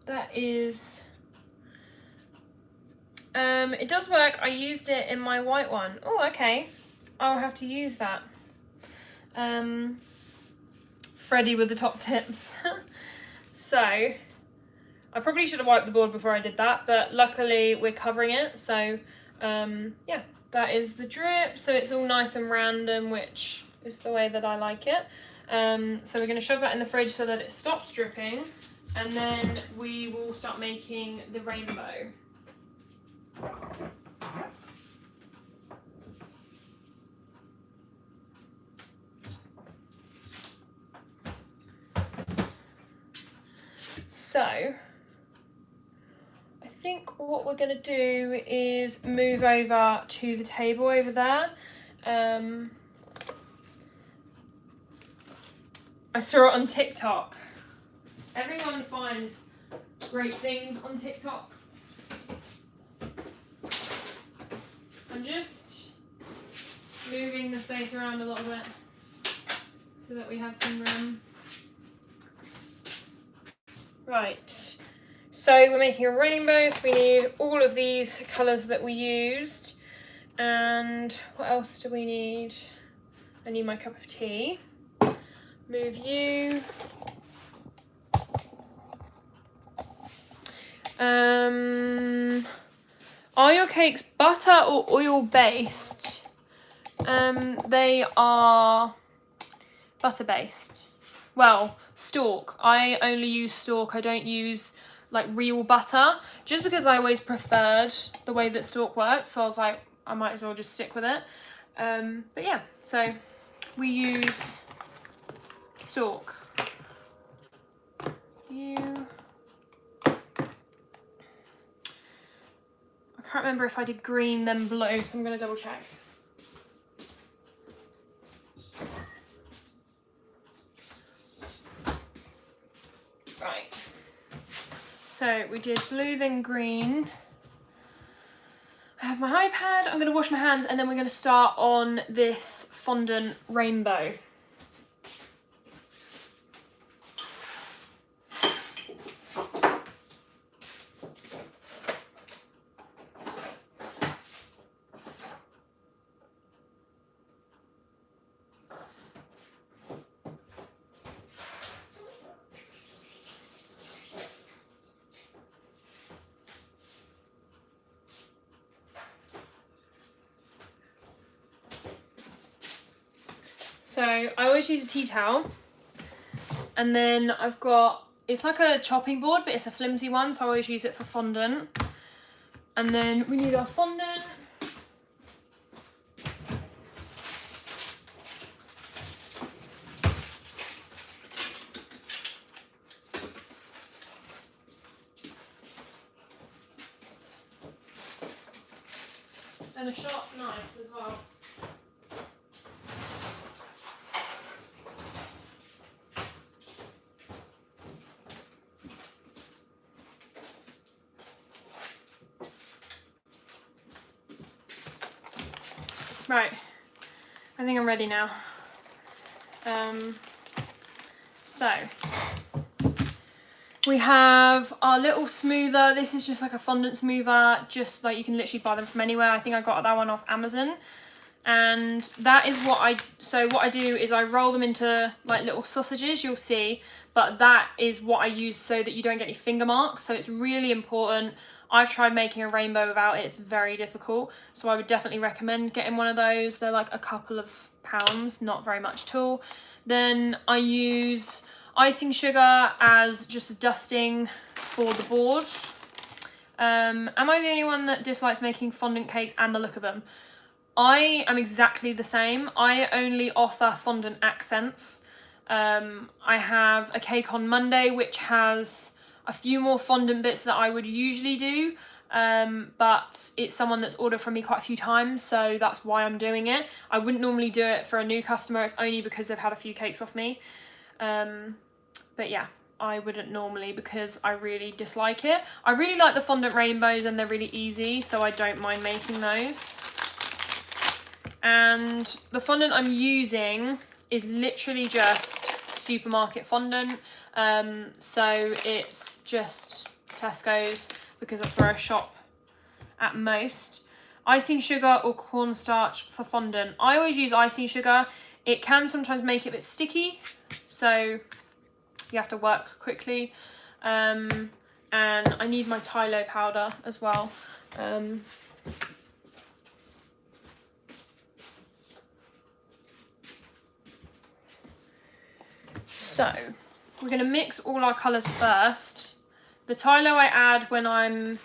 that is, it does work. I used it in my white one. Oh, okay. I'll have to use that. Freddie with the top tips. So I probably should have wiped the board before I did that, but luckily we're covering it. So yeah, that is the drip. So it's all nice and random, which is the way that I like it. So we're going to shove that in the fridge so that it stops dripping, and then we will start making the rainbow. So I think what we're going to do is move over to the table over there. I saw it on TikTok. Everyone finds great things on TikTok. I'm just moving the space around a little bit so that we have some room. Right, so we're making a rainbow, so we need all of these colours that we used. And what else do we need? I need my cup of tea. Move you. Are your cakes butter or oil based? They are butter based. Well, stalk. I only use stalk. I don't use like real butter, just because I always preferred the way that stalk worked. So I was like, I might as well just stick with it. But yeah, so we use stalk. I can't remember if I did green then blue, so I'm going to double check. Right. So we did blue, then green. I have my iPad, I'm going to wash my hands, and then we're going to start on this fondant rainbow. So I always use a tea towel, and then I've got, it's like a chopping board, but it's a flimsy one, so I always use it for fondant. And then we need our fondant. And a sharp knife as well. Right, I think I'm ready now. So we have our little smoother. This is just like a fondant smoother, just like you can literally buy them from anywhere. I think I got that one off Amazon. And that is what I do is I roll them into like little sausages, you'll see, but that is what I use so that you don't get any finger marks. So it's really important. I've tried making a rainbow without it, it's very difficult. So I would definitely recommend getting one of those. They're like a couple of pounds, not very much at all. Then I use icing sugar as just a dusting for the board. Am I the only one that dislikes making fondant cakes and the look of them? I am exactly the same. I only offer fondant accents. I have a cake on Monday which has a few more fondant bits that I would usually do, but it's someone that's ordered from me quite a few times, so that's why I'm doing it. I wouldn't normally do it for a new customer, it's only because they've had a few cakes off me. But yeah, I wouldn't normally because I really dislike it. I really like the fondant rainbows and they're really easy, so I don't mind making those. And the fondant I'm using is literally just supermarket fondant. So it's just Tesco's because that's where I shop at most. Icing sugar or cornstarch for fondant. I always use icing sugar. It can sometimes make it a bit sticky, so you have to work quickly. And I need my Tylo powder as well. So we're going to mix all our colours first. The Tylo I add when I'm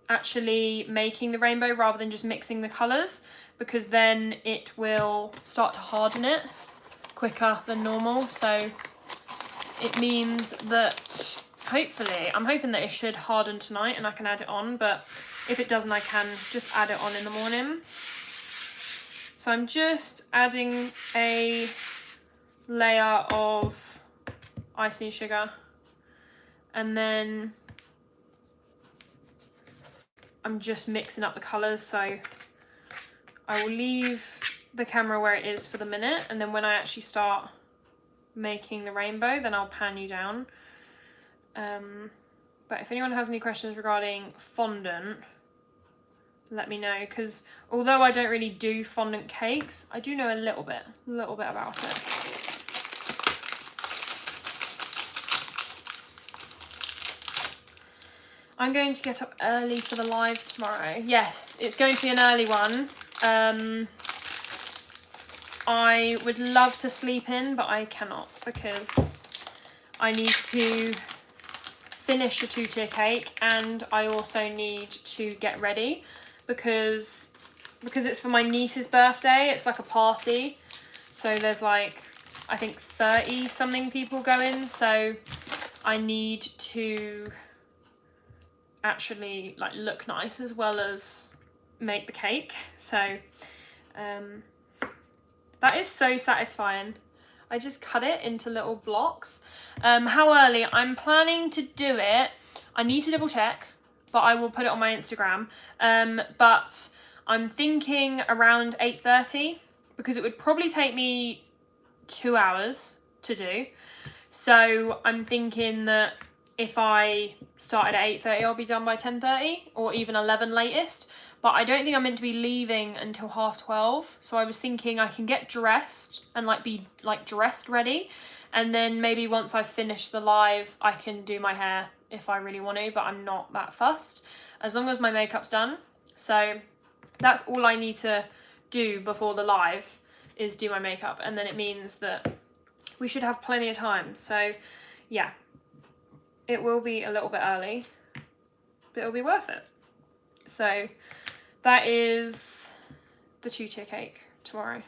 actually making the rainbow rather than just mixing the colours, because then it will start to harden it quicker than normal. So it means that hopefully, I'm hoping that it should harden tonight and I can add it on, but if it doesn't I can just add it on in the morning. So I'm just adding a layer of icing sugar, and then I'm just mixing up the colours. So I will leave the camera where it is for the minute, and then when I actually start making the rainbow then I'll pan you down. But if anyone has any questions regarding fondant, let me know, because although I don't really do fondant cakes, I do know a little bit about it. I'm going to get up early for the live tomorrow. Yes, it's going to be an early one. I would love to sleep in, but I cannot because I need to finish a 2-tier cake, and I also need to get ready because it's for my niece's birthday. It's like a party, so there's like, I think 30 something people going, so I need to actually like look nice as well as make the cake. So that is so satisfying. I just cut it into little blocks. How early? I'm planning to do it. I need to double check, but I will put it on my Instagram. But I'm thinking around 8:30 because it would probably take me 2 hours to do. So I'm thinking that if I started at 8:30, I'll be done by 10:30 or even 11 latest. But I don't think I'm meant to be leaving until 12:30. So I was thinking I can get dressed and like be like dressed ready. And then maybe once I've finished the live, I can do my hair if I really want to, but I'm not that fussed as long as my makeup's done. So that's all I need to do before the live is do my makeup. And then it means that we should have plenty of time. So yeah, it will be a little bit early, but it'll be worth it. So that is the 2-tier cake tomorrow.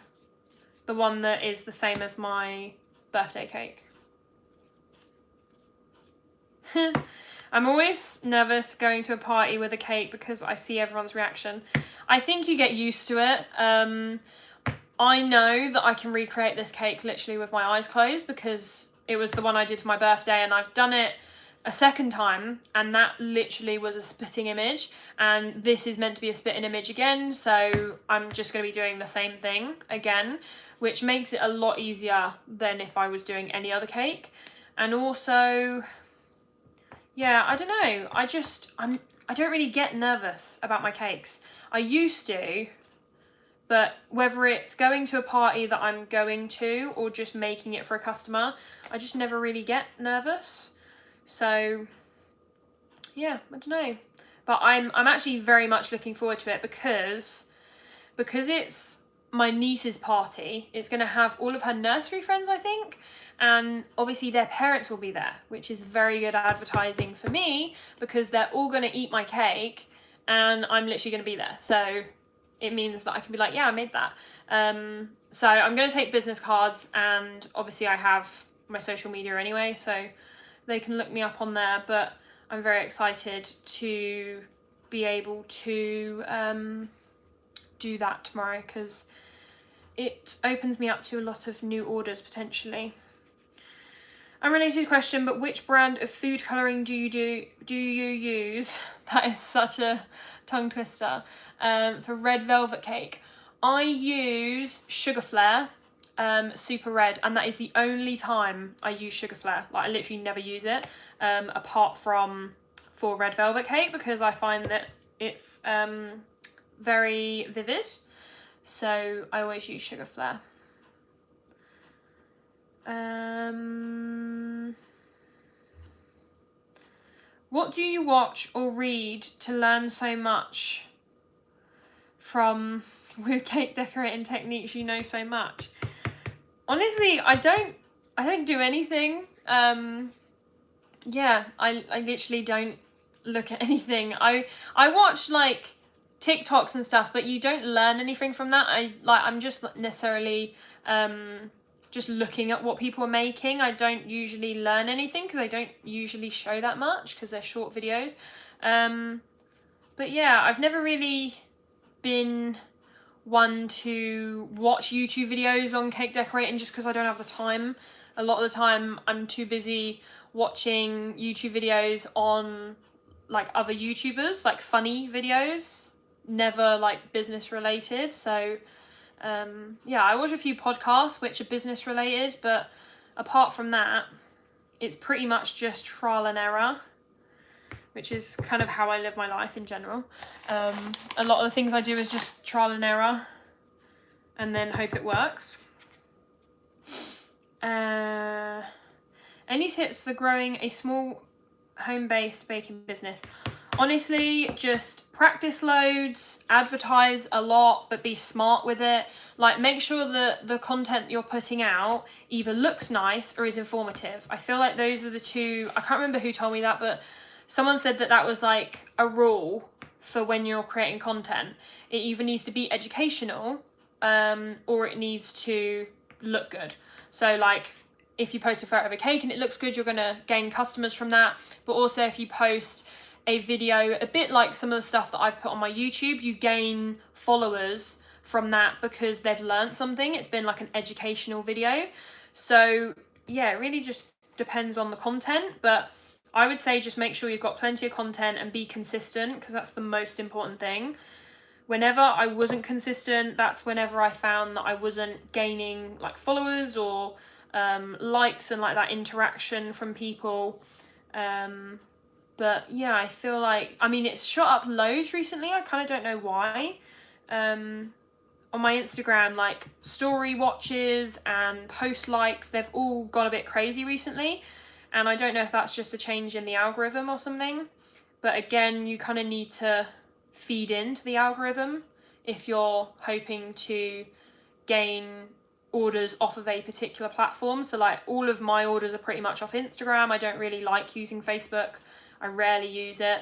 The one that is the same as my birthday cake. I'm always nervous going to a party with a cake because I see everyone's reaction. I think you get used to it. I know that I can recreate this cake literally with my eyes closed because it was the one I did for my birthday, and I've done it a second time and that literally was a spitting image, and this is meant to be a spitting image again, so I'm just going to be doing the same thing again, which makes it a lot easier than if I was doing any other cake. And also, yeah, I don't know, I don't really get nervous about my cakes. I used to, but whether it's going to a party that I'm going to or just making it for a customer, I just never really get nervous. So yeah, I don't know, but I'm actually very much looking forward to it because it's my niece's party. It's going to have all of her nursery friends, I think, and obviously their parents will be there, which is very good advertising for me because they're all going to eat my cake and I'm literally going to be there. So it means that I can be like, yeah, I made that. So I'm going to take business cards, and obviously I have my social media anyway, so they can look me up on there. But I'm very excited to be able to do that tomorrow because it opens me up to a lot of new orders potentially. Unrelated question, but which brand of food colouring do you use? That is such a tongue twister. For red velvet cake, I use Sugar Flare Super Red, and that is the only time I use Sugar Flare. Like, I literally never use it apart from for red velvet cake because I find that it's very vivid, so I always use Sugar Flare. What do you watch or read to learn so much from with cake decorating techniques? You know so much. Honestly, I don't do anything. Yeah, I literally don't look at anything. I watch like TikToks and stuff, but you don't learn anything from that. I'm just not necessarily just looking at what people are making. I don't usually learn anything because I don't usually show that much because they're short videos. But yeah, I've never really been one to watch YouTube videos on cake decorating just because I don't have the time. A lot of the time I'm too busy watching YouTube videos on like other YouTubers, like funny videos, never like business related. So yeah, I watch a few podcasts which are business related, but apart from that, it's pretty much just trial and error, which is kind of how I live my life in general. A lot of the things I do is just trial and error and then hope it works. Any tips for growing a small home-based baking business? Honestly, just practice loads, advertise a lot, but be smart with it. Like, make sure that the content you're putting out either looks nice or is informative. I feel like those are the two. I can't remember who told me that, but someone said that that was like a rule for when you're creating content. It either needs to be educational or it needs to look good. So like, if you post a photo of a cake and it looks good, you're going to gain customers from that. But also if you post a video, a bit like some of the stuff that I've put on my YouTube, you gain followers from that because they've learnt something. It's been like an educational video. So yeah, it really just depends on the content, but I would say just make sure you've got plenty of content and be consistent, because that's the most important thing. Whenever I wasn't consistent, that's whenever I found that I wasn't gaining like followers or likes and like that interaction from people. But yeah, I feel like, I mean, it's shot up loads recently. I kind of don't know why. On my Instagram, like story watches and post likes, they've all gone a bit crazy recently. And I don't know if that's just a change in the algorithm or something. But again, you kind of need to feed into the algorithm if you're hoping to gain orders off of a particular platform. So like all of my orders are pretty much off Instagram. I don't really like using Facebook. I rarely use it.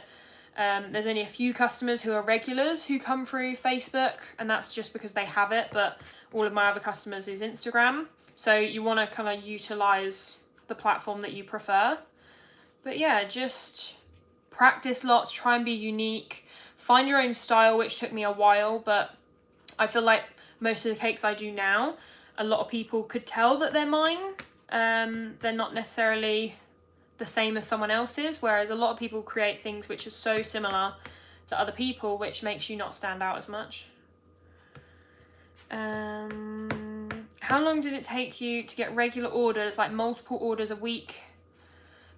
There's only a few customers who are regulars who come through Facebook, and that's just because they have it, but all of my other customers is Instagram. So you want to kind of utilize the platform that you prefer. But yeah, just practice lots, try and be unique, find your own style, which took me a while, but I feel like most of the cakes I do now, a lot of people could tell that they're mine. They're not necessarily the same as someone else's, whereas a lot of people create things which are so similar to other people, which makes you not stand out as much. How long did it take you to get regular orders, like multiple orders a week?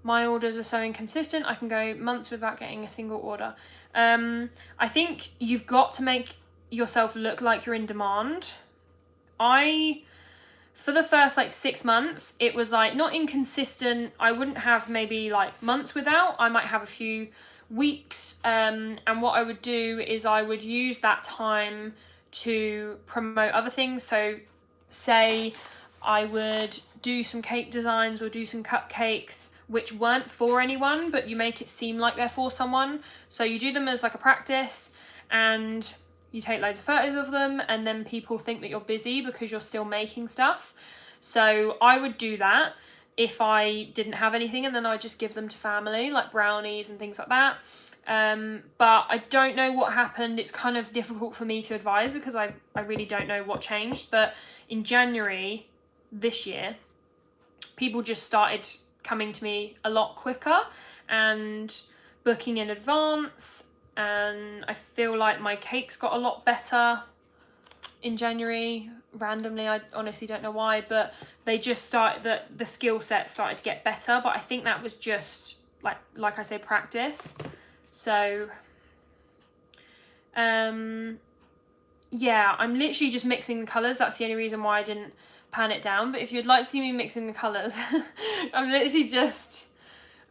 My orders are so inconsistent, I can go months without getting a single order. I think you've got to make yourself look like you're in demand. For the first like 6 months, it was like not inconsistent. I wouldn't have maybe like months without. I might have a few weeks. And what I would do is I would use that time to promote other things. So say I would do some cake designs or do some cupcakes which weren't for anyone, but you make it seem like they're for someone. So you do them as like a practice, and you take loads of photos of them, and then people think that you're busy because you're still making stuff. So I would do that if I didn't have anything, and then I just give them to family, like brownies and things like that. But I don't know what happened. It's kind of difficult for me to advise because I really don't know what changed. But in January this year, people just started coming to me a lot quicker and booking in advance, and I feel like my cakes got a lot better in January randomly. I honestly don't know why, but they just started, the skill set started to get better. But I think that was just like I say, practice. So yeah, I'm literally just mixing the colours. That's the only reason why I didn't pan it down. But if you'd like to see me mixing the colours, I'm literally just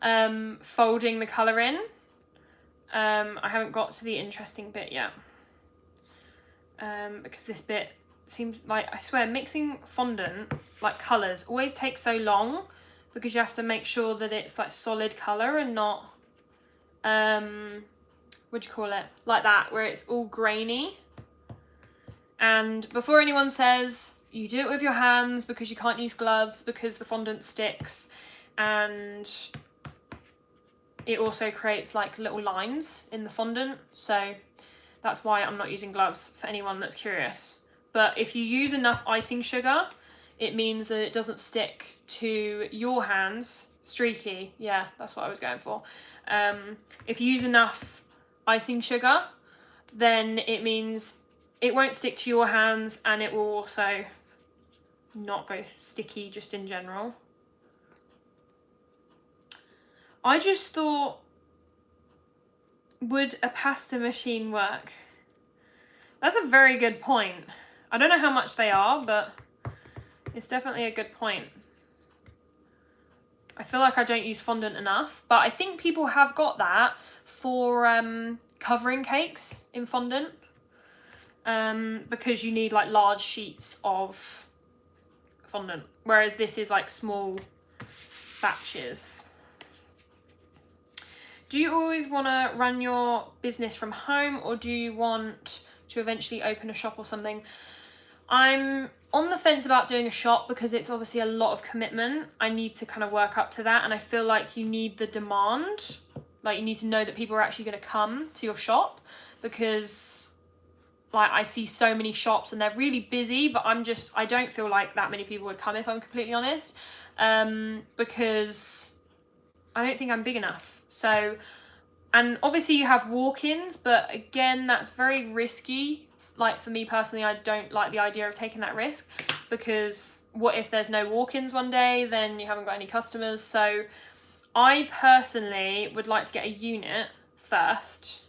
folding the colour in. I haven't got to the interesting bit yet, because this bit seems like, I swear, mixing fondant, like colours, always takes so long because you have to make sure that it's like solid colour and not, what do you call it, like that, where it's all grainy. And before anyone says, you do it with your hands because you can't use gloves because the fondant sticks, and it also creates like little lines in the fondant. So that's why I'm not using gloves, for anyone that's curious. But if you use enough icing sugar, it means that it doesn't stick to your hands. Streaky, yeah, that's what I was going for. If you use enough icing sugar, then it means it won't stick to your hands, and it will also not go sticky just in general. I just thought, would a pasta machine work? That's a very good point. I don't know how much they are, but it's definitely a good point. I feel like I don't use fondant enough, but I think people have got that for covering cakes in fondant, because you need like large sheets of fondant, whereas this is like small batches. Do you always want to run your business from home, or do you want to eventually open a shop or something? I'm on the fence about doing a shop because it's obviously a lot of commitment. I need to kind of work up to that, and I feel like you need the demand. Like, you need to know that people are actually going to come to your shop, because like I see so many shops and they're really busy, but I don't feel like that many people would come, if I'm completely honest, because I don't think I'm big enough. So, and obviously you have walk-ins, but again, that's very risky. Like for me personally, I don't like the idea of taking that risk, because what if there's no walk-ins one day, then you haven't got any customers. So I personally would like to get a unit first.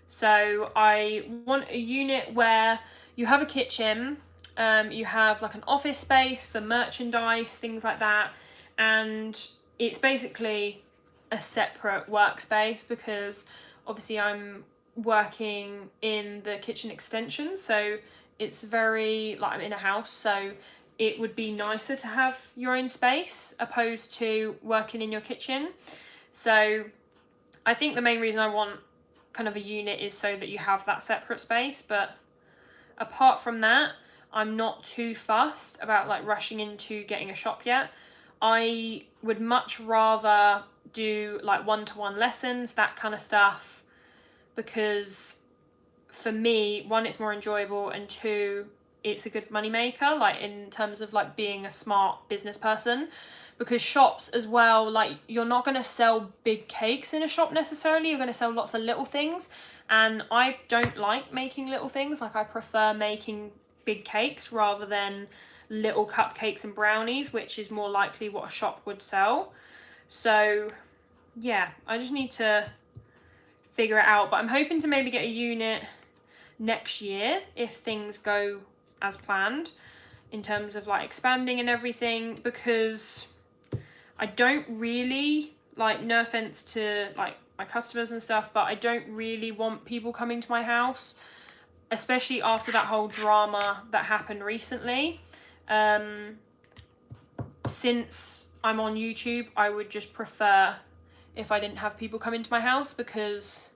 So I want a unit where you have a kitchen, you have like an office space for merchandise, things like that, and it's basically a separate workspace, because obviously I'm working in the kitchen extension, so it's very, like, I'm in a house, so it would be nicer to have your own space opposed to working in your kitchen. So I think the main reason I want kind of a unit is so that you have that separate space, but apart from that, I'm not too fussed about like rushing into getting a shop yet. I would much rather do like one-to-one lessons, that kind of stuff, because for me, one, it's more enjoyable, and two, it's a good money maker, like in terms of like being a smart business person. Because shops as well, like you're not going to sell big cakes in a shop necessarily, you're going to sell lots of little things, and I don't like making little things. Like I prefer making big cakes rather than little cupcakes and brownies, which is more likely what a shop would sell. So yeah, I just need to figure it out, but I'm hoping to maybe get a unit next year if things go as planned in terms of like expanding and everything, because I don't really, like, no offense to like my customers and stuff, but I don't really want people coming to my house, especially after that whole drama that happened recently. Since I'm on YouTube, I would just prefer if I didn't have people come into my house, because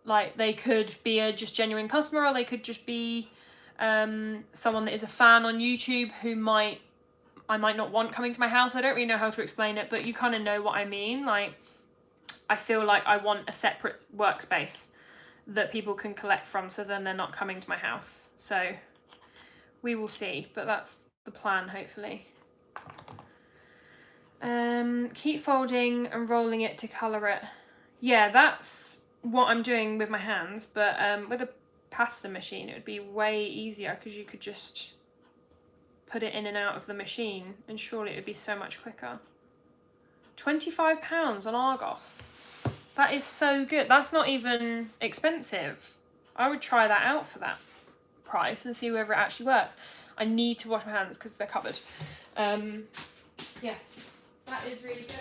like they could be a just genuine customer, or they could just be someone that is a fan on YouTube who I might not want coming to my house. I don't really know how to explain it, but you kind of know what I mean. Like, I feel like I want a separate workspace that people can collect from, so then they're not coming to my house. So we will see, but that's the plan, hopefully. Keep folding and rolling it to colour it. Yeah, that's what I'm doing with my hands, but with a pasta machine it would be way easier, because you could just put it in and out of the machine, and surely it would be so much quicker. £25 on Argos. That is so good. That's not even expensive. I would try that out for that price and see whether it actually works. I need to wash my hands because they're covered. Yes, that is really good.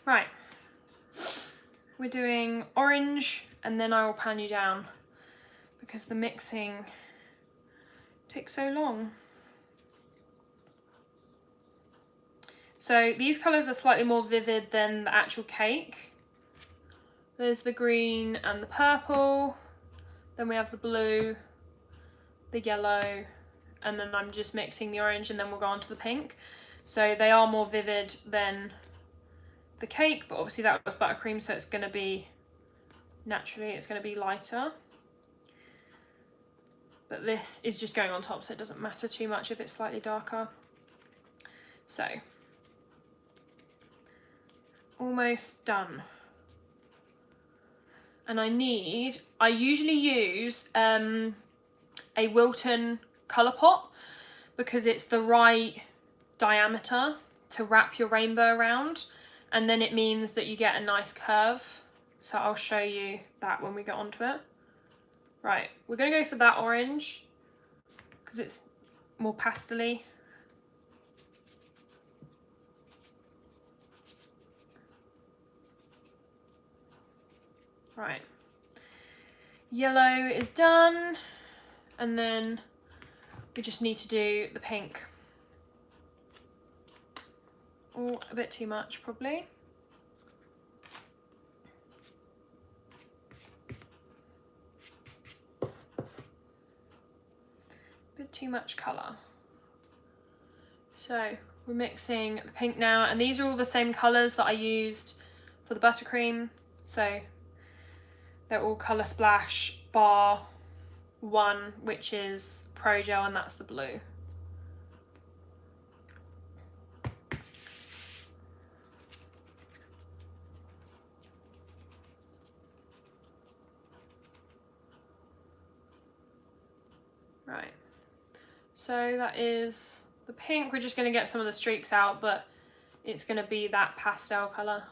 Right, we're doing orange, and then I will pan you down because the mixing takes so long. So these colours are slightly more vivid than the actual cake. There's the green and the purple, then we have the blue, the yellow, and then I'm just mixing the orange, and then we'll go on to the pink. So they are more vivid than the cake, but obviously that was buttercream, so it's going to be, naturally it's going to be lighter. But this is just going on top, so it doesn't matter too much if it's slightly darker. So, almost done. And I usually use a Wilton colour pot, because it's the right diameter to wrap your rainbow around, and then it means that you get a nice curve. So I'll show you that when we get onto it. Right, we're going to go for that orange because it's more pastel-y. Right, yellow is done, and then we just need to do the pink. Oh, a bit too much probably. bit too much colour. So we're mixing the pink now, and these are all the same colours that I used for the buttercream. So they're all Colour Splash bar one, which is Pro Gel, and that's the blue. Right, so that is the pink. We're just going to get some of the streaks out, but it's going to be that pastel colour.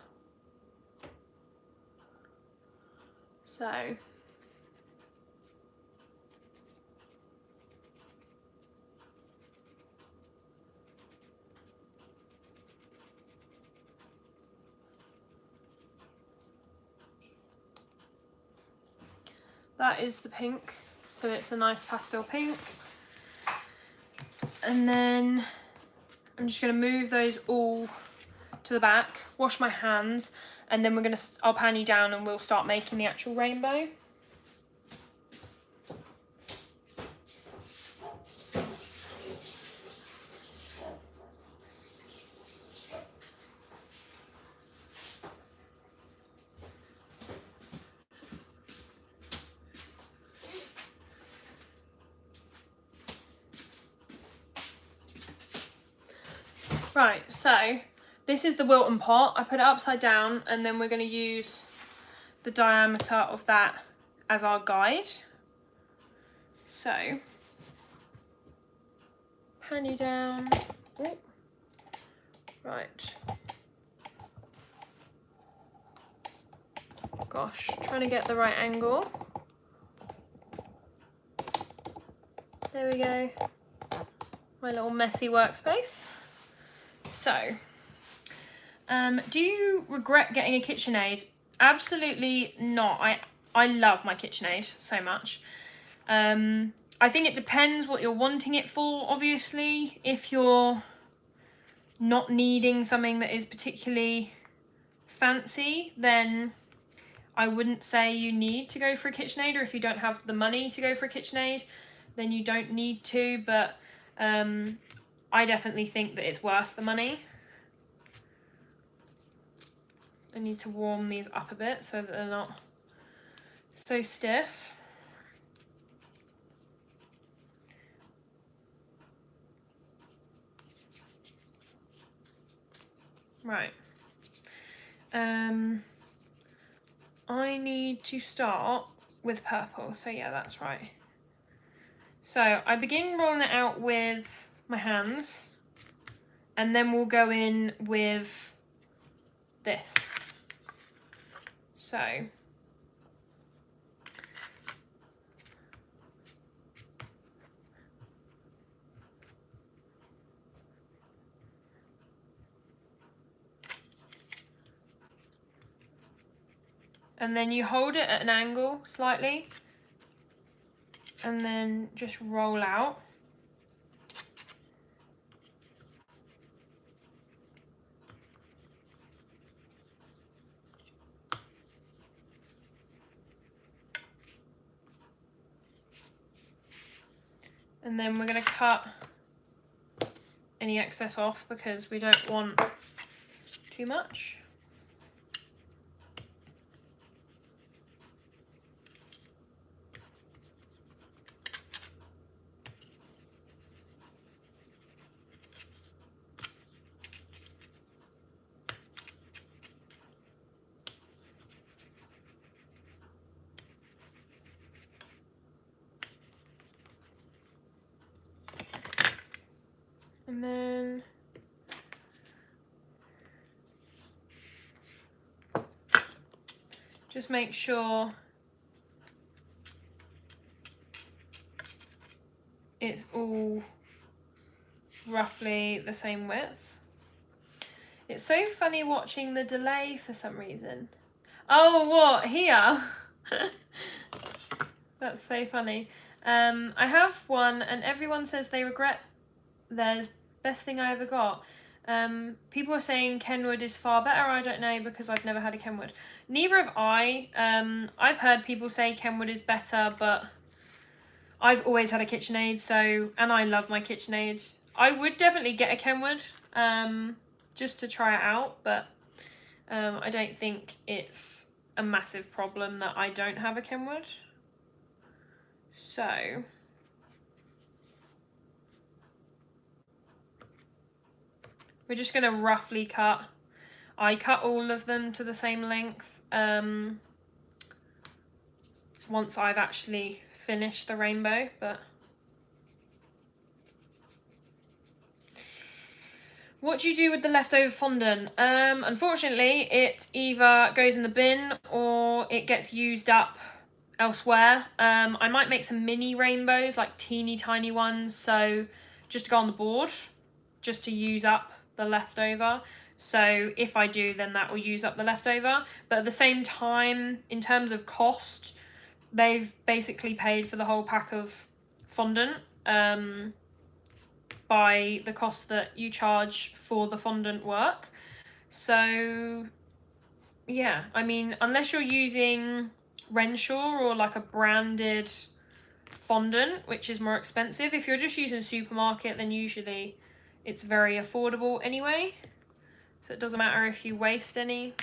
So that is the pink, so it's a nice pastel pink. And then I'm just going to move those all to the back, wash my hands, and then I'll pan you down and we'll start making the actual rainbow. Right, so this is the Wilton pot. I put it upside down, and then we're going to use the diameter of that as our guide. So pan you down. Ooh. Right. Gosh, trying to get the right angle. There we go. My little messy workspace. So, do you regret getting a KitchenAid? Absolutely not. I love my KitchenAid so much. I think it depends what you're wanting it for, obviously. If you're not needing something that is particularly fancy, then I wouldn't say you need to go for a KitchenAid, or if you don't have the money to go for a KitchenAid, then you don't need to, but I definitely think that it's worth the money. I need to warm these up a bit so that they're not so stiff. Right. I need to start with purple, so yeah, that's right. So I begin rolling it out with my hands, and then we'll go in with this. So and then you hold it at an angle slightly, and then just roll out. And then we're going to cut any excess off because we don't want too much. And then just make sure it's all roughly the same width. It's so funny watching the delay for some reason. Oh, what? Here? That's so funny. I have one, and everyone says they regret theirs. Best thing I ever got. People are saying Kenwood is far better. I don't know because I've never had a Kenwood. Neither have I. I've heard people say Kenwood is better, but I've always had a KitchenAid, so, and I love my KitchenAid. I would definitely get a Kenwood, just to try it out, but I don't think it's a massive problem that I don't have a Kenwood. So we're just going to roughly cut. I cut all of them to the same length once I've actually finished the rainbow, but what do you do with the leftover fondant? Unfortunately, it either goes in the bin or it gets used up elsewhere. I might make some mini rainbows, like teeny tiny ones, so just to go on the board, just to use up the leftover. So if I do, then that will use up the leftover. But at the same time, in terms of cost, they've basically paid for the whole pack of fondant by the cost that you charge for the fondant work. So yeah, I mean, unless you're using Renshaw or like a branded fondant, which is more expensive, if you're just using supermarket, then usually it's very affordable anyway, so it doesn't matter if you waste any.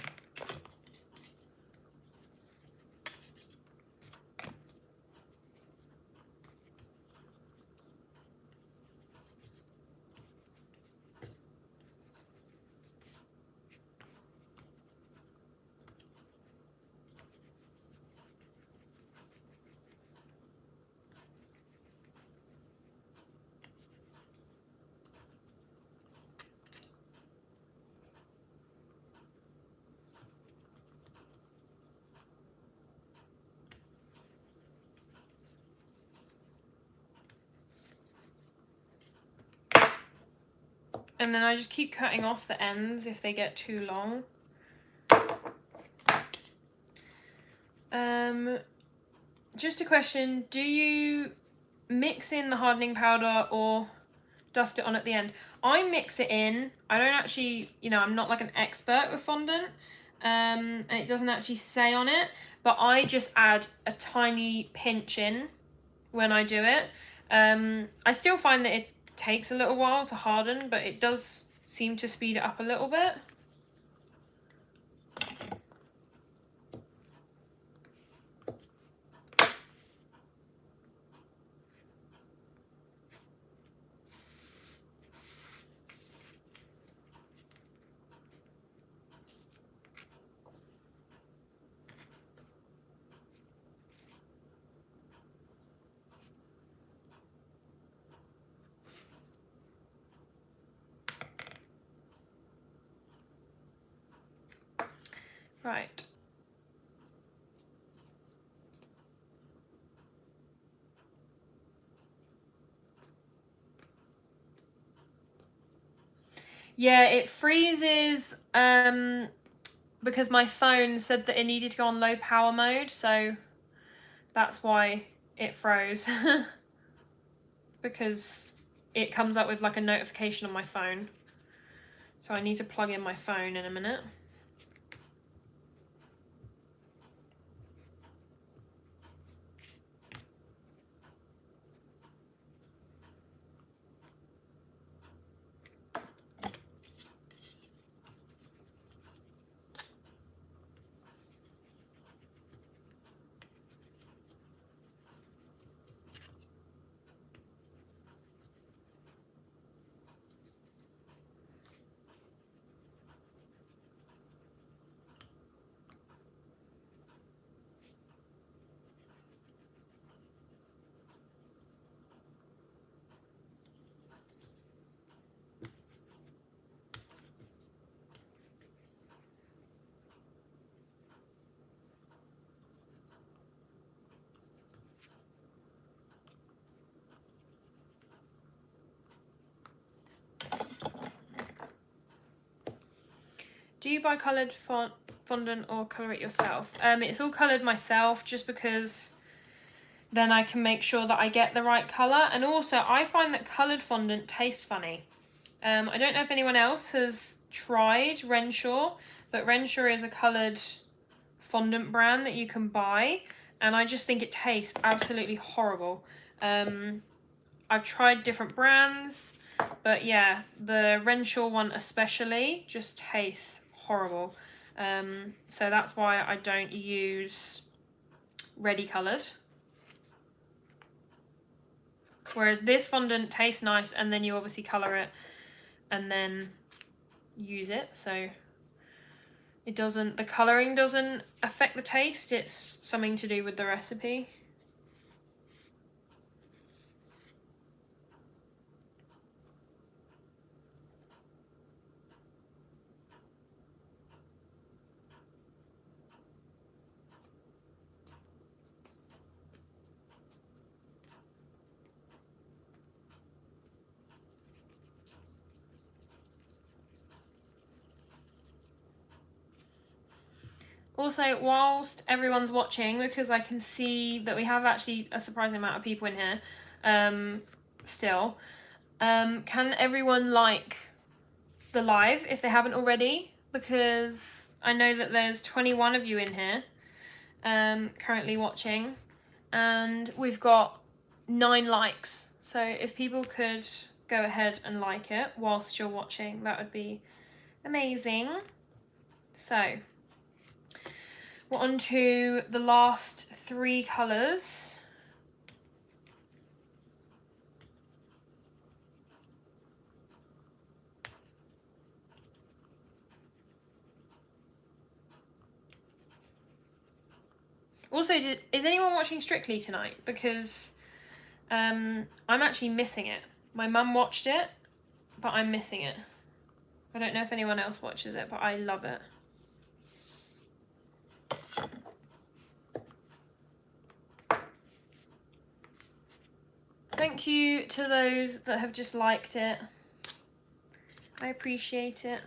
And then I just keep cutting off the ends if they get too long. Just a question, do you mix in the hardening powder or dust it on at the end? I mix it in. I don't actually, you know, I'm not like an expert with fondant, and it doesn't actually say on it, but I just add a tiny pinch in when I do it. I still find that it takes a little while to harden, but it does seem to speed it up a little bit. Right. Yeah, it freezes because my phone said that it needed to go on low power mode, so that's why it froze. Because it comes up with like a notification on my phone. So I need to plug in my phone in a minute. Do you buy coloured fondant or colour it yourself? It's all coloured myself, just because then I can make sure that I get the right colour. And also, I find that coloured fondant tastes funny. I don't know if anyone else has tried Renshaw, but Renshaw is a coloured fondant brand that you can buy, and I just think it tastes absolutely horrible. I've tried different brands, but yeah, the Renshaw one especially just tastes horrible. So that's why I don't use ready coloured. Whereas this fondant tastes nice, and then you obviously colour it and then use it. So it doesn't, the colouring doesn't affect the taste, it's something to do with the recipe. Also, whilst everyone's watching, because I can see that we have actually a surprising amount of people in here still, can everyone like the live if they haven't already? Because I know that there's 21 of you in here currently watching, and we've got 9 likes. So if people could go ahead and like it whilst you're watching, that would be amazing. So we're on to the last 3 colours. Also, is anyone watching Strictly tonight? Because I'm actually missing it. My mum watched it, but I'm missing it. I don't know if anyone else watches it, but I love it. Thank you to those that have just liked it. I appreciate it.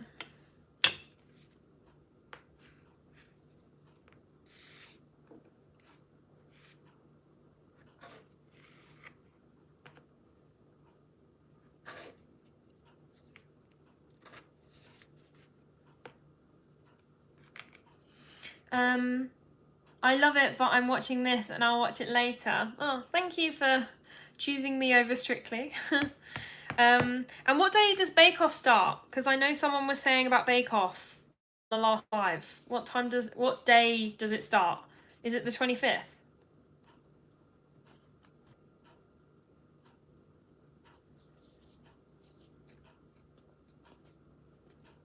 I love it, but I'm watching this and I'll watch it later. Oh, thank you for choosing me over Strictly. And what day does Bake Off start? Because I know someone was saying about Bake Off the last live. What day does it start? Is it the 25th?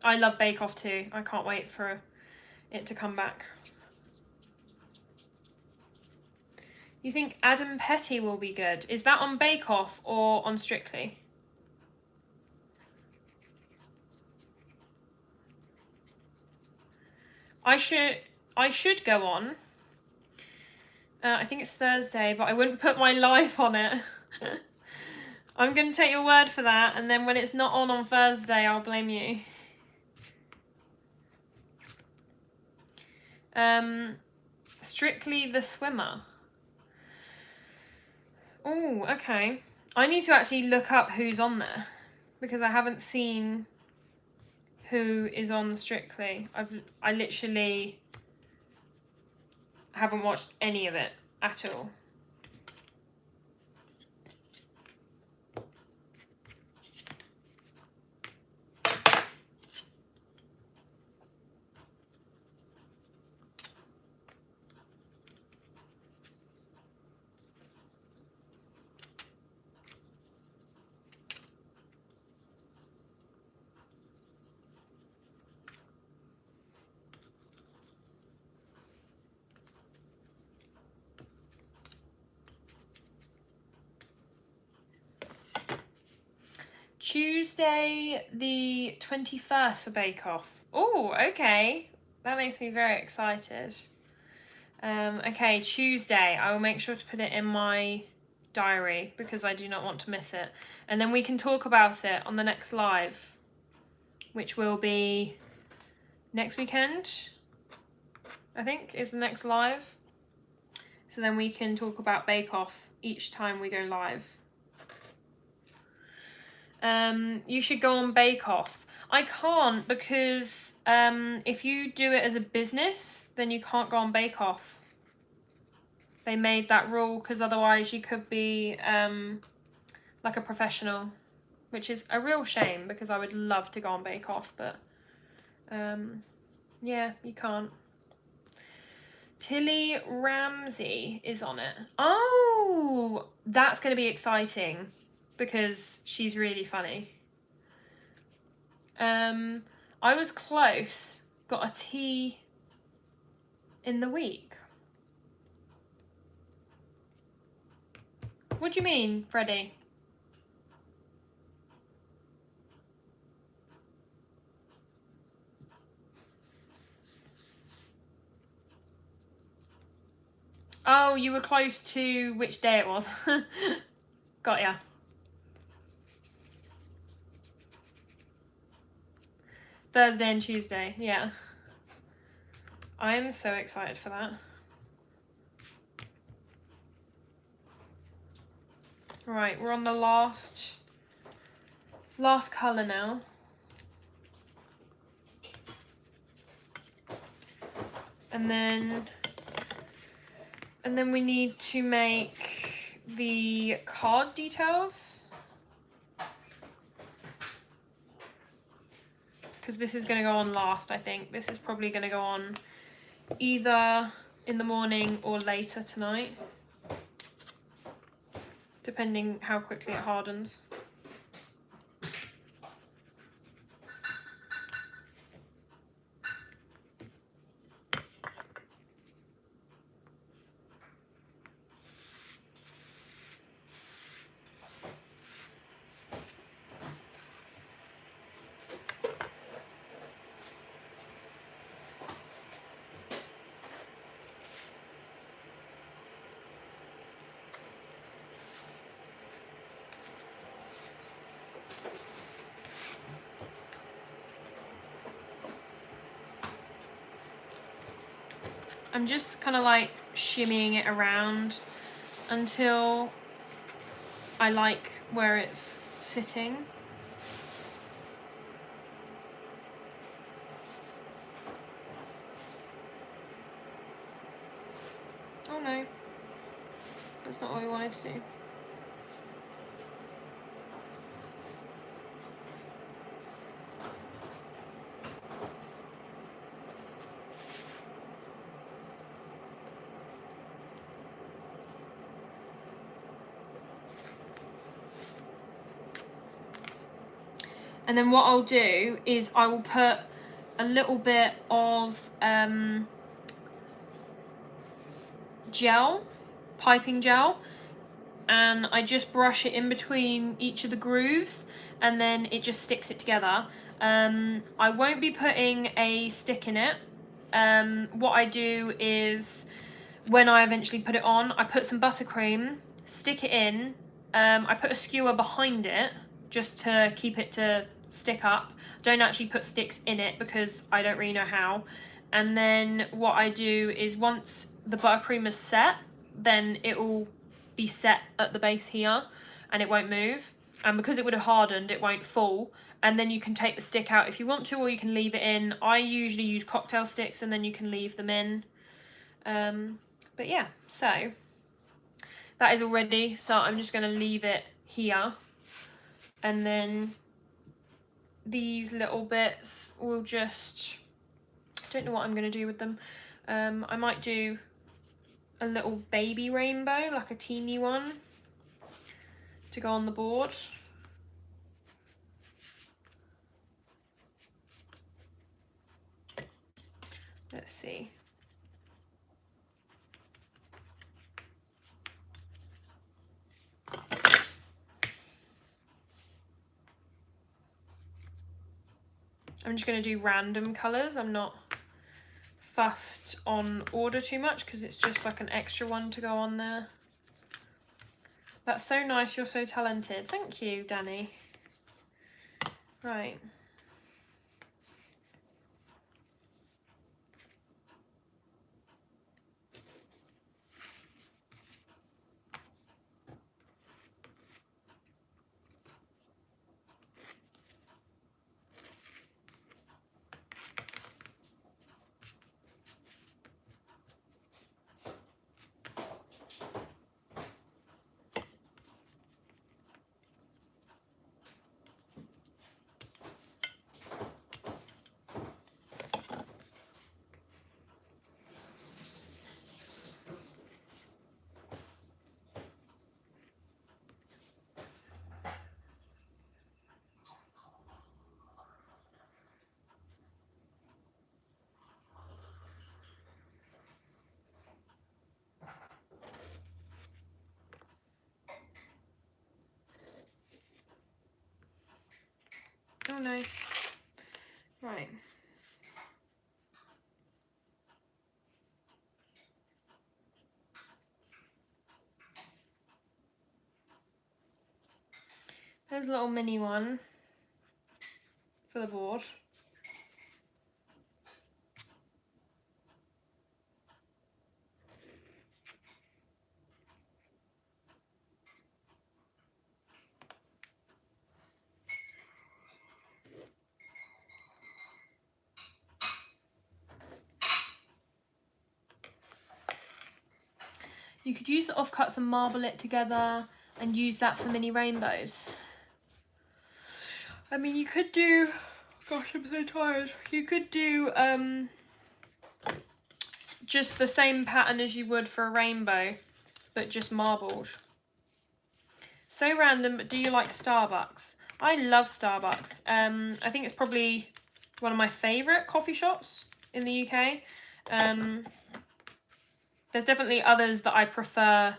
I love Bake Off too. I can't wait for it to come back. You think Adam Petty will be good? Is that on Bake Off or on Strictly? I should go on. I think it's Thursday, but I wouldn't put my live on it. I'm going to take your word for that, and then when it's not on Thursday, I'll blame you. Strictly the Swimmer. Oh, okay. I need to actually look up who's on there, because I haven't seen who is on Strictly. I literally haven't watched any of it at all. Tuesday the 21st for Bake Off. Oh, okay. That makes me very excited. Okay, Tuesday. I will make sure to put it in my diary because I do not want to miss it. And then we can talk about it on the next live, which will be next weekend, I think, is the next live. So then we can talk about Bake Off each time we go live. You should go on Bake Off. I can't because if you do it as a business, then you can't go on Bake Off. they made that rule, because otherwise you could be like a professional, which is a real shame because I would love to go on Bake Off, but yeah, you can't. Tilly Ramsey is on it. Oh, that's going to be exciting because she's really funny. I was close, got a tea in the week. What do you mean, Freddie? Oh, you were close to which day it was. Got ya. Thursday and Tuesday, yeah. I'm so excited for that. Right, we're on the last colour now. And then we need to make the card details. Because this is going to go on last, I think. This is probably going to go on either in the morning or later tonight, depending how quickly it hardens. I'm just kind of like shimmying it around until I like where it's sitting. Oh no, that's not what we wanted to do. And then what I'll do is I will put a little bit of gel, piping gel, and I just brush it in between each of the grooves, and then it just sticks it together. I won't be putting a stick in it. What I do is, when I eventually put it on, I put some buttercream, stick it in, I put a skewer behind it just to keep it to stick up. Don't actually put sticks in it because I don't really know how. And then what I do is, once the buttercream is set, then it will be set at the base here and it won't move. And because it would have hardened, it won't fall. And then you can take the stick out if you want to, or you can leave it in. I usually use cocktail sticks and then you can leave them in. But yeah, so that is all ready. So I'm just going to leave it here. And then these little bits will just, I don't know what I'm going to do with them. I might do a little baby rainbow, like a teeny one, to go on the board. Let's see. I'm just going to do random colours. I'm not fussed on order too much because it's just like an extra one to go on there. That's so nice. You're so talented. Thank you, Danny. Right. Oh no. Right. There's a little mini one for the board. You could use the offcuts and marble it together and use that for mini rainbows. I mean, you could do, gosh, I'm so tired. You could do just the same pattern as you would for a rainbow, but just marbled. So random, but do you like Starbucks? I love Starbucks. I think it's probably one of my favourite coffee shops in the UK. There's definitely others that I prefer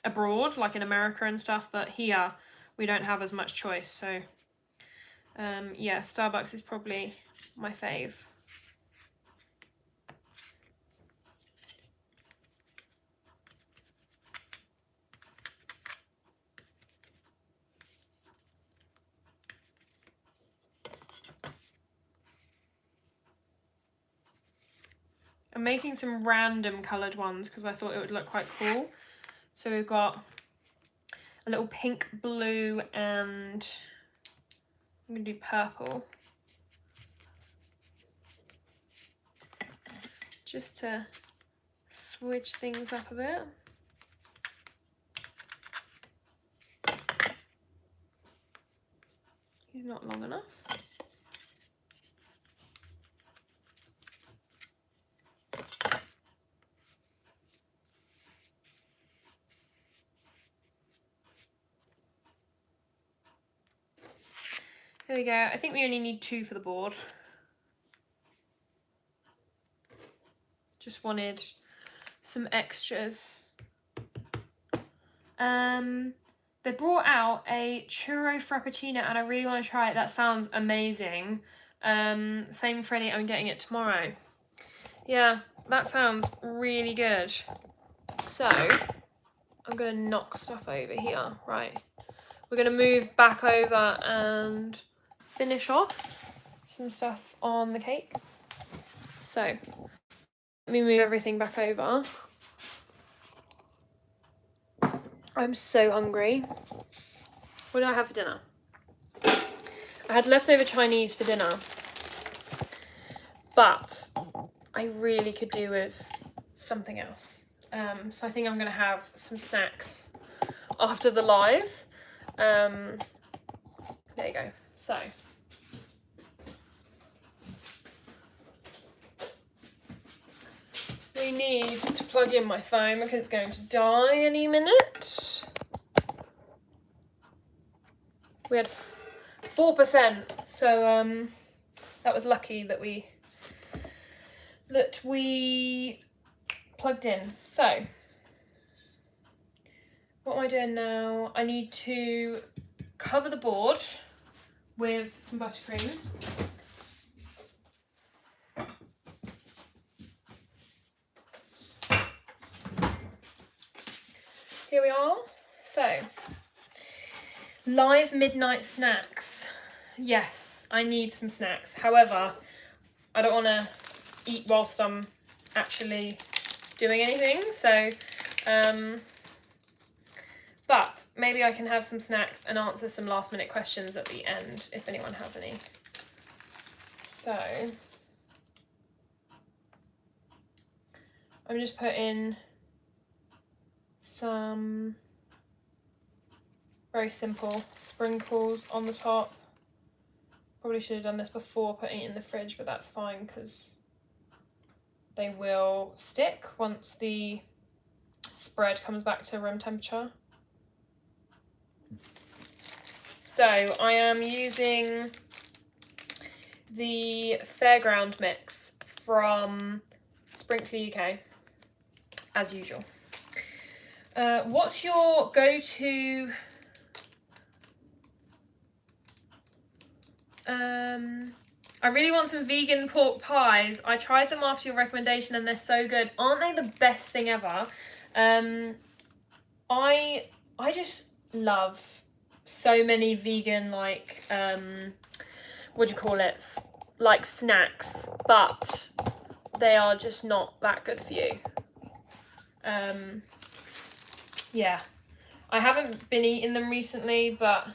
abroad, like in America and stuff, but here we don't have as much choice. So yeah, Starbucks is probably my fave. I'm making some random coloured ones because I thought it would look quite cool. So we've got a little pink, blue, and I'm going to do purple. Just to switch things up a bit. He's not long enough. There we go. I think we only need 2 for the board. Just wanted some extras. They brought out a churro frappuccino and I really want to try it. That sounds amazing. Same Freddie, I'm getting it tomorrow. Yeah, that sounds really good. So, I'm going to knock stuff over here. Right. We're going to move back over and finish off some stuff on the cake. So, let me move everything back over. I'm so hungry. What did I have for dinner? I had leftover Chinese for dinner, but I really could do with something else. So I think I'm going to have some snacks after the live. There you go. So we need to plug in my phone because it's going to die any minute. We had 4%, so that was lucky that we plugged in. So what am I doing now? I need to cover the board with some buttercream. Here we are. So, live midnight snacks. Yes, I need some snacks. However, I don't want to eat whilst I'm actually doing anything. So, but maybe I can have some snacks and answer some last minute questions at the end if anyone has any. So, I'm just putting some very simple sprinkles on the top. Probably should have done this before putting it in the fridge, but that's fine because they will stick once the spread comes back to room temperature. So I am using the Fairground mix from Sprinkly UK, as usual. What's your go-to I really want some vegan pork pies. I tried them after your recommendation and they're so good. Aren't they the best thing ever? I just love so many vegan, like, what do you call it? Like snacks, but they are just not that good for you. Yeah, I haven't been eating them recently, but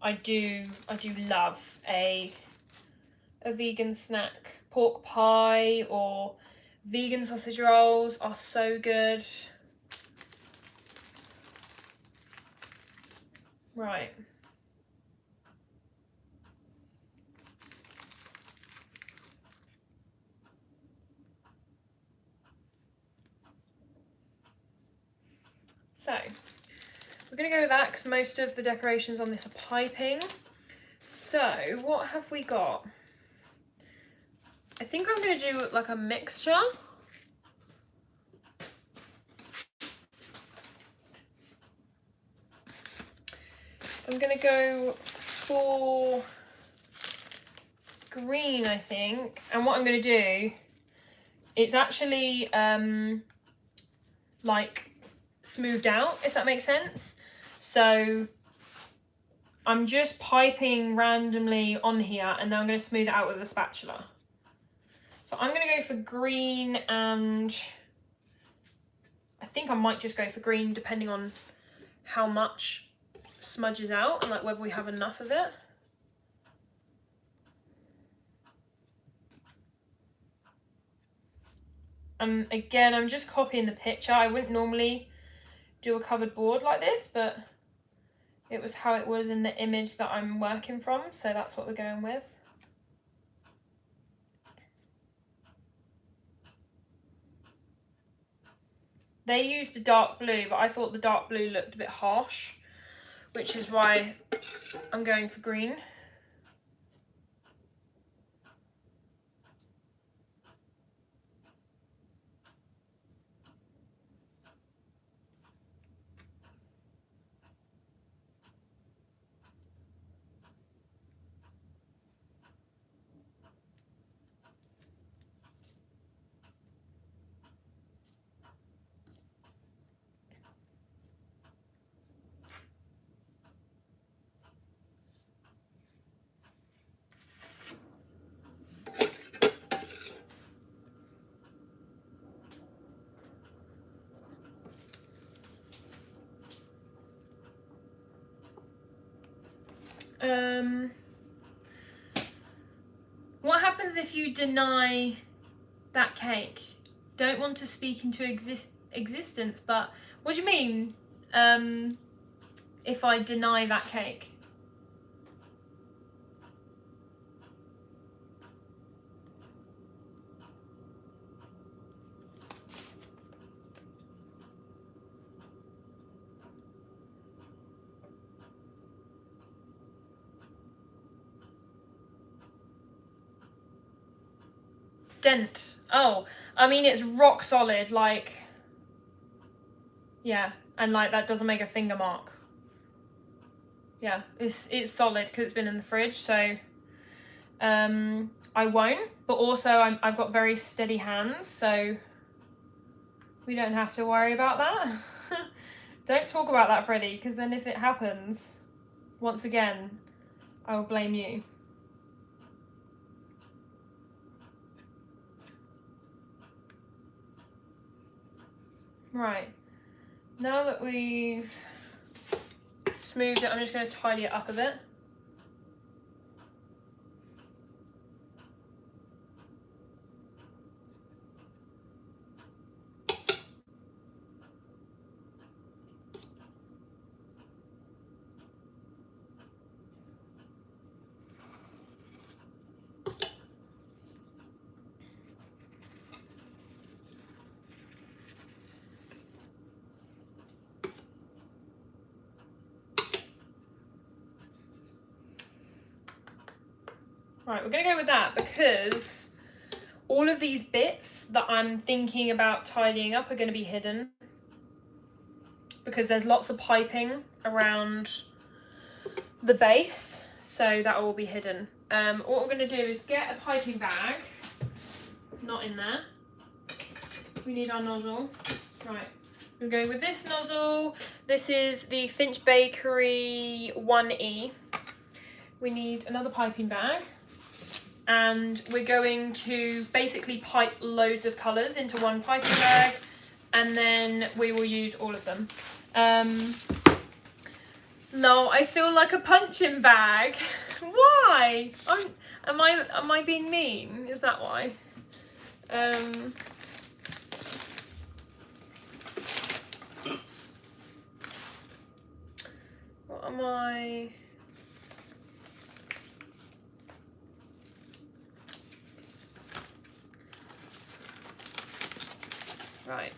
I do love a vegan snack. Pork pie or vegan sausage rolls are so good. Right. So, we're going to go with that because most of the decorations on this are piping. So, what have we got? I think I'm going to do like a mixture. I'm going to go for green, I think. And what I'm going to do, it's actually like smoothed out, if that makes sense. So I'm just piping randomly on here and then I'm going to smooth it out with a spatula. So I'm going to go for green, and I think I might just go for green depending on how much smudges out and like whether we have enough of it. Again, I'm just copying the picture. I wouldn't normally do a covered board like this, but it was how it was in the image that I'm working from, so that's what we're going with. They used a dark blue, but I thought the dark blue looked a bit harsh, which is why I'm going for green. What happens if you deny that cake? Don't want to speak into existence, but what do you mean if I deny that cake? Dent. Oh, I mean, it's rock solid, like, yeah, and like that doesn't make a finger mark. Yeah, it's solid because it's been in the fridge, so I won't, but also I've got very steady hands, so we don't have to worry about that. Don't talk about that, Freddie, because then if it happens, once again, I will blame you. Right, now that we've smoothed it, I'm just going to tidy it up a bit. Right, we're going to go with that because all of these bits that I'm thinking about tidying up are going to be hidden because there's lots of piping around the base. so that will be hidden. What we're going to do is get a piping bag, not in there. We need our nozzle. Right, we're going with this nozzle. This is the Finch Bakery 1E. We need another piping bag, and we're going to basically pipe loads of colours into one piping bag, and then we will use all of them. No, I feel like a punching bag. Why? Am I being mean? Is that why? What am I? Right.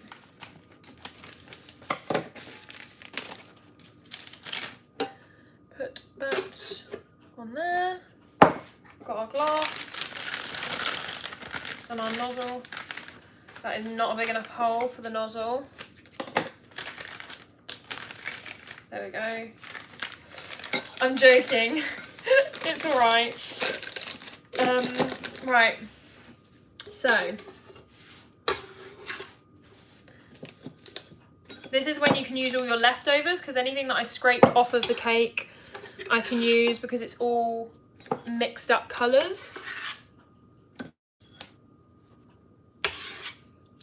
Put that on there. Got our glass and our nozzle. That is not a big enough hole for the nozzle. There we go. I'm joking. It's alright. Right. So this is when you can use all your leftovers, because anything that I scraped off of the cake I can use, because it's all mixed up colours.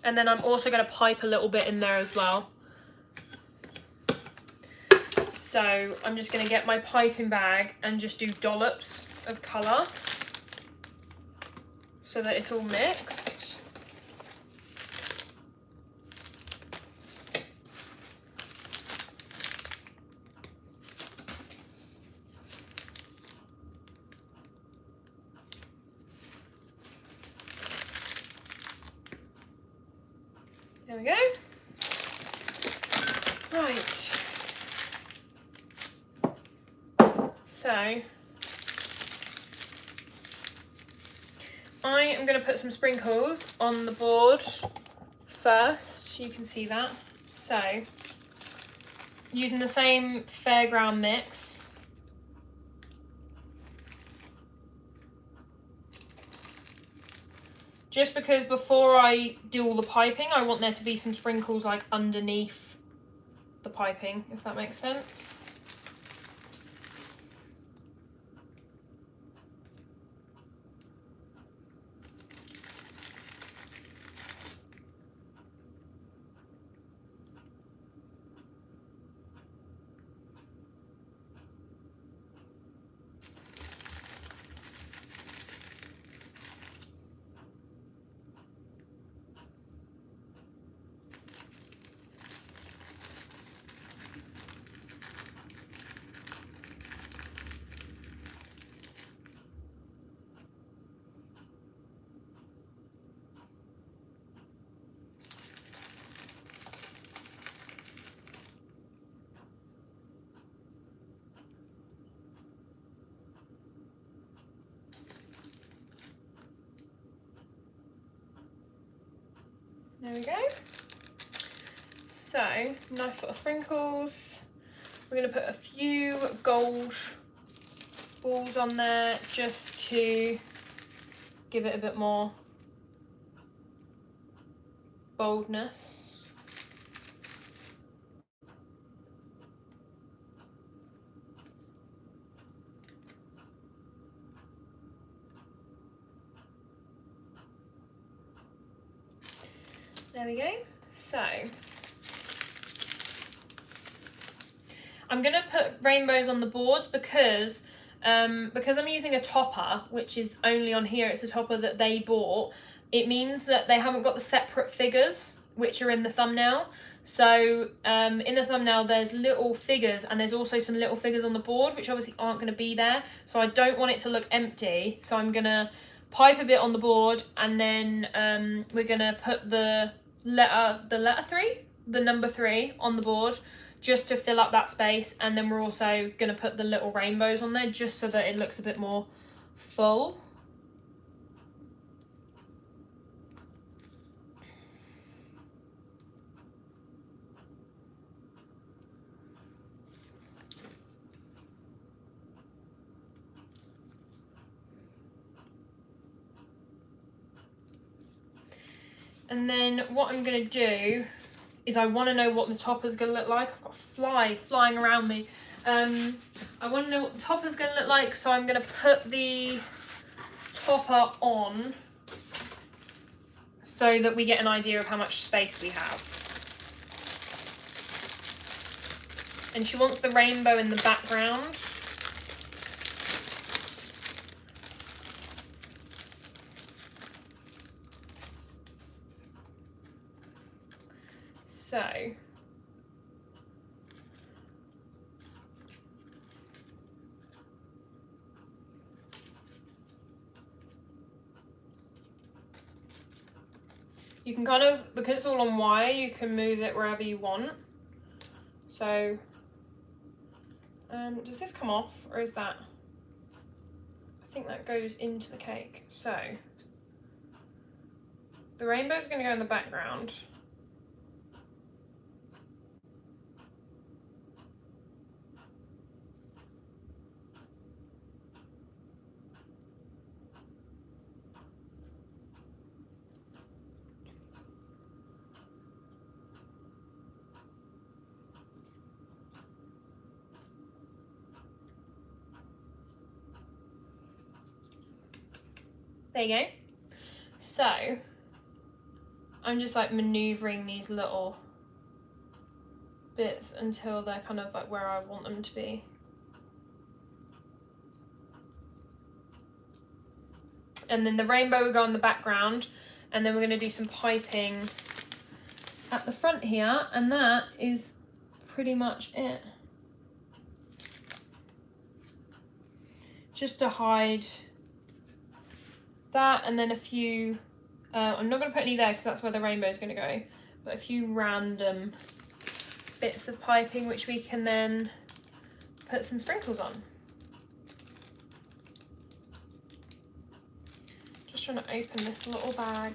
And then I'm also going to pipe a little bit in there as well. So I'm just going to get my piping bag and just do dollops of colour so that it's all mixed. There we go. Right. So I am going to put some sprinkles on the board first. You can see that. So using the same fairground mix. Just because before I do all the piping, I want there to be some sprinkles like underneath the piping, if that makes sense. There we go. So, nice little sprinkles. We're going to put a few gold balls on there just to give it a bit more boldness. There we go. So I'm going to put rainbows on the boards because I'm using a topper, which is only on here. It's a topper that they bought. It means that they haven't got the separate figures, which are in the thumbnail. So in the thumbnail, there's little figures, and there's also some little figures on the board, which obviously aren't going to be there. So I don't want it to look empty. So I'm going to pipe a bit on the board, and then we're going to put the number 3 on the board, just to fill up that space. And then we're also going to put the little rainbows on there just so that it looks a bit more full. And then what I'm going to do is I want to know what the topper's going to look like. I've got a fly flying around me. I want to know what the topper's going to look like, so I'm going to put the topper on so that we get an idea of how much space we have. And she wants the rainbow in the background. So you can kind of, because it's all on wire, you can move it wherever you want. So does this come off, or is that, I think that goes into the cake. So the rainbow is going to go in the background. There you go. So I'm just like maneuvering these little bits until they're kind of like where I want them to be. And then the rainbow will go on the background, and then we're going to do some piping at the front here, and that is pretty much it. Just to hide that, and then a few, I'm not going to put any there because that's where the rainbow is going to go, but a few random bits of piping which we can then put some sprinkles on. Just trying to open this little bag.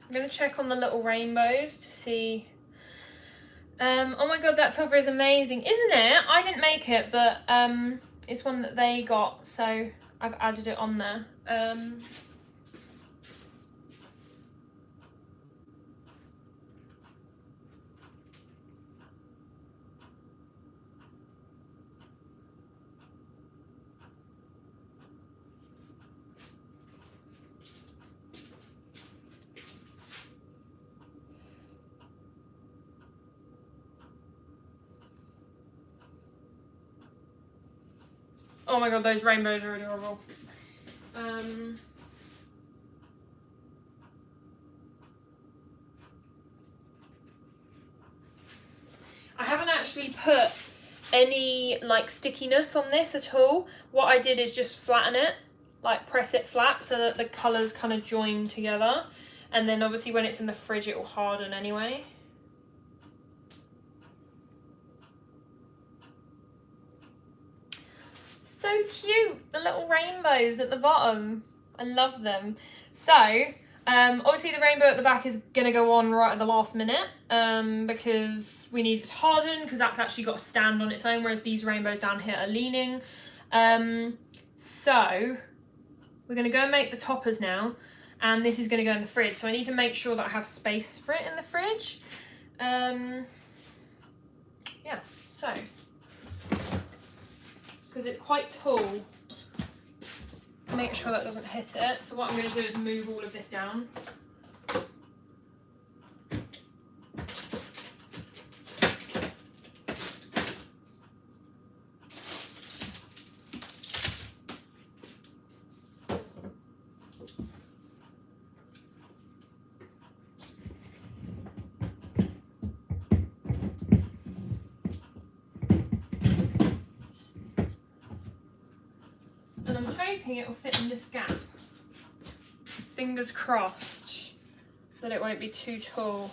I'm going to check on the little rainbows to see. Oh my god, that topper is amazing, isn't it? I didn't make it, but it's one that they got, so I've added it on there. Oh my god, those rainbows are adorable. I haven't actually put any like stickiness on this at all. What I did is just flatten it, like press it flat so that the colours kind of join together. And then obviously when it's in the fridge it will harden anyway. So cute, the little rainbows at the bottom. I love them. So, obviously the rainbow at the back is going to go on right at the last minute because we need it to harden, because that's actually got a stand on its own, whereas these rainbows down here are leaning. So, we're going to go and make the toppers now, and this is going to go in the fridge. So I need to make sure that I have space for it in the fridge. Yeah, so... because it's quite tall, make sure that doesn't hit it. So what I'm going to do is move all of this down. hoping it will fit in this gap. Fingers crossed that it won't be too tall.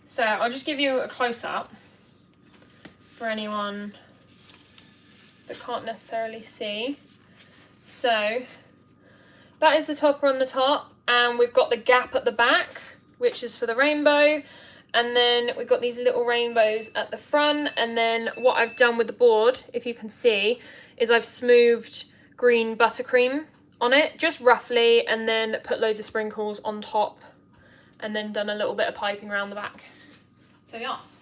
So I'll just give you a close-up for anyone that can't necessarily see. So that is the topper on the top, and we've got the gap at the back, which is for the rainbow, and then we've got these little rainbows at the front. And then what I've done with the board, if you can see, is I've smoothed green buttercream on it, just roughly, and then put loads of sprinkles on top, and then done a little bit of piping around the back. So yes.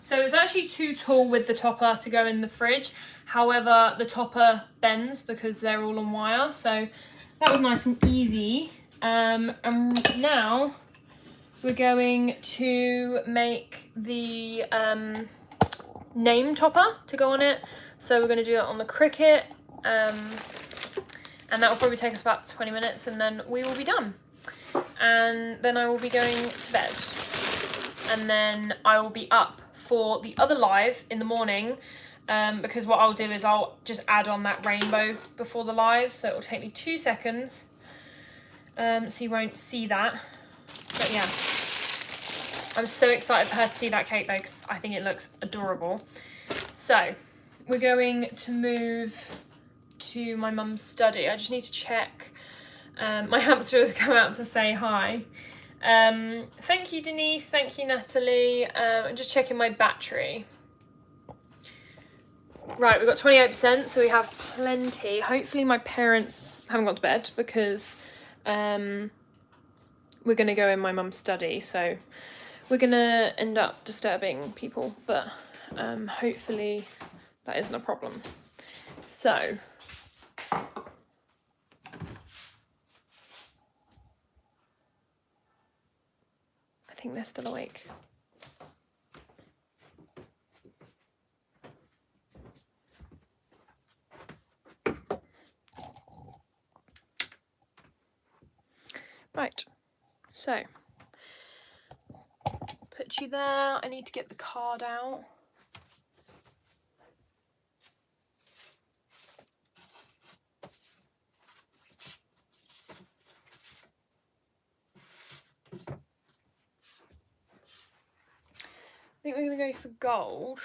So it's actually too tall with the topper to go in the fridge. However, the topper bends because they're all on wire. So that was nice and easy. And now we're going to make the name topper to go on it. So we're going to do it on the Cricut. And that will probably take us about 20 minutes, and then we will be done. And then I will be going to bed. And then I will be up for the other live in the morning, because what I'll do is I'll just add on that rainbow before the live, so it will take me 2 seconds, so you won't see that. But yeah, I'm so excited for her to see that cake though, because I think it looks adorable. So we're going to move to my mum's study. I just need to check. My hamster has come out to say hi. Thank you, Denise. Thank you, Natalie. I'm just checking my battery. Right, we've got 28%, so we have plenty. Hopefully my parents haven't gone to bed, because we're going to go in my mum's study, so we're going to end up disturbing people, but hopefully that isn't a problem. So I think they're still awake. Right, so put you there. I need to get the card out. I think we're going to go for gold.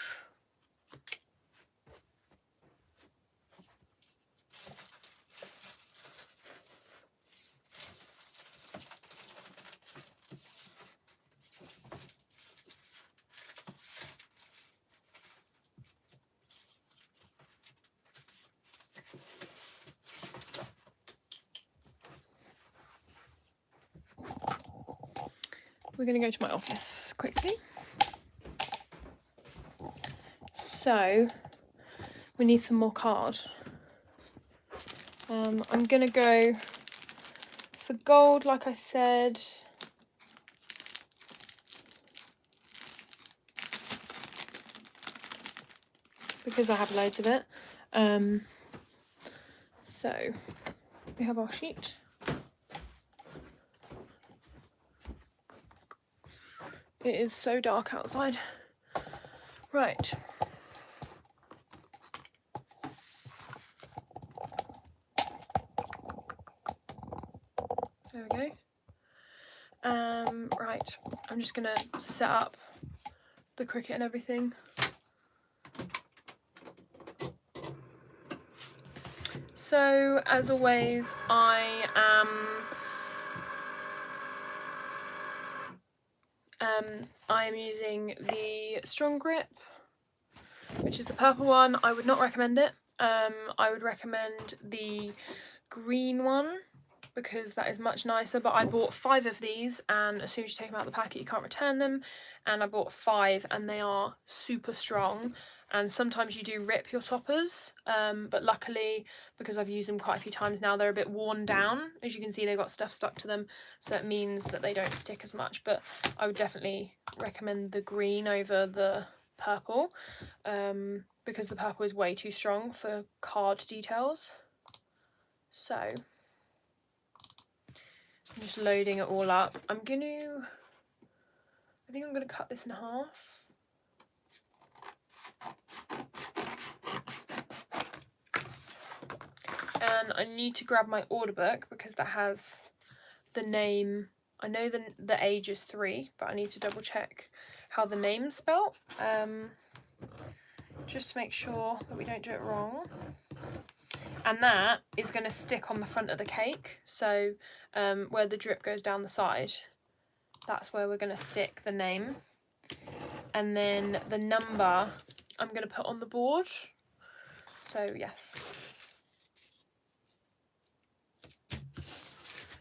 We're going to go to my office quickly. So we need some more card. I'm going to go for gold, like I said. Because I have loads of it. So we have our sheet. It is so dark outside. Right. There we go. Right. I'm just gonna set up the Cricut and everything. So, as always, I am using the Strong Grip, which is the purple one. I would not recommend it. I would recommend the green one, because that is much nicer. But I bought 5 of these, and as soon as you take them out of the packet you can't return them, and I bought 5 and they are super strong. And sometimes you do rip your toppers, but luckily, because I've used them quite a few times now, they're a bit worn down. As you can see, they've got stuff stuck to them, so it means that they don't stick as much. But I would definitely recommend the green over the purple, because the purple is way too strong for card details. So I'm just loading it all up. I think I'm gonna cut this in half. And I need to grab my order book because that has the name. I know the age is 3, but I need to double check how the name's spelt, just to make sure that we don't do it wrong. And that is going to stick on the front of the cake, so where the drip goes down the side, that's where we're going to stick the name. And then the number I'm going to put on the board. So yes.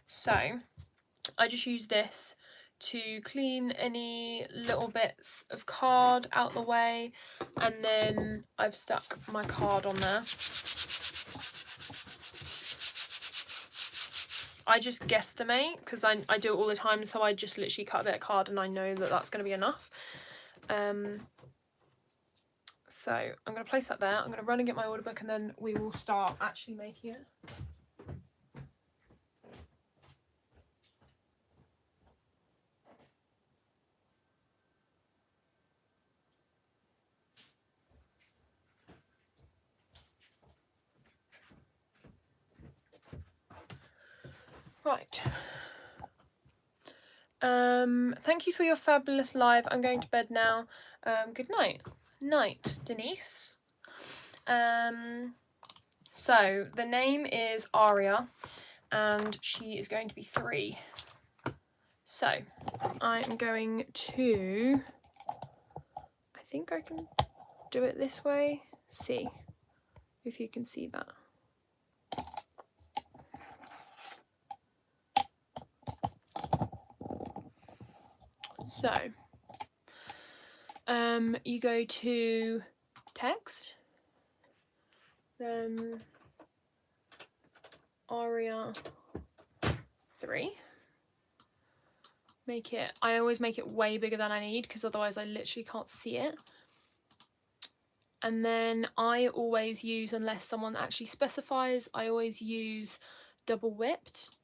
So I just use this to clean any little bits of card out the way, and then I've stuck my card on there. I just guesstimate because I do it all the time, so I just literally cut a bit of card and I know that that's going to be enough. So I'm going to place that there. I'm going to run and get my order book, and then we will start actually making it. Right. Thank you for your fabulous live. I'm going to bed now. Good night. Night, Denise. So the name is Aria, and she is going to be 3. So I'm going to, I think I can do it this way. See if you can see that. So, you go to text, then Aria 3. I always make it way bigger than I need because otherwise I literally can't see it. And then I always use, unless someone actually specifies, I always use double whipped,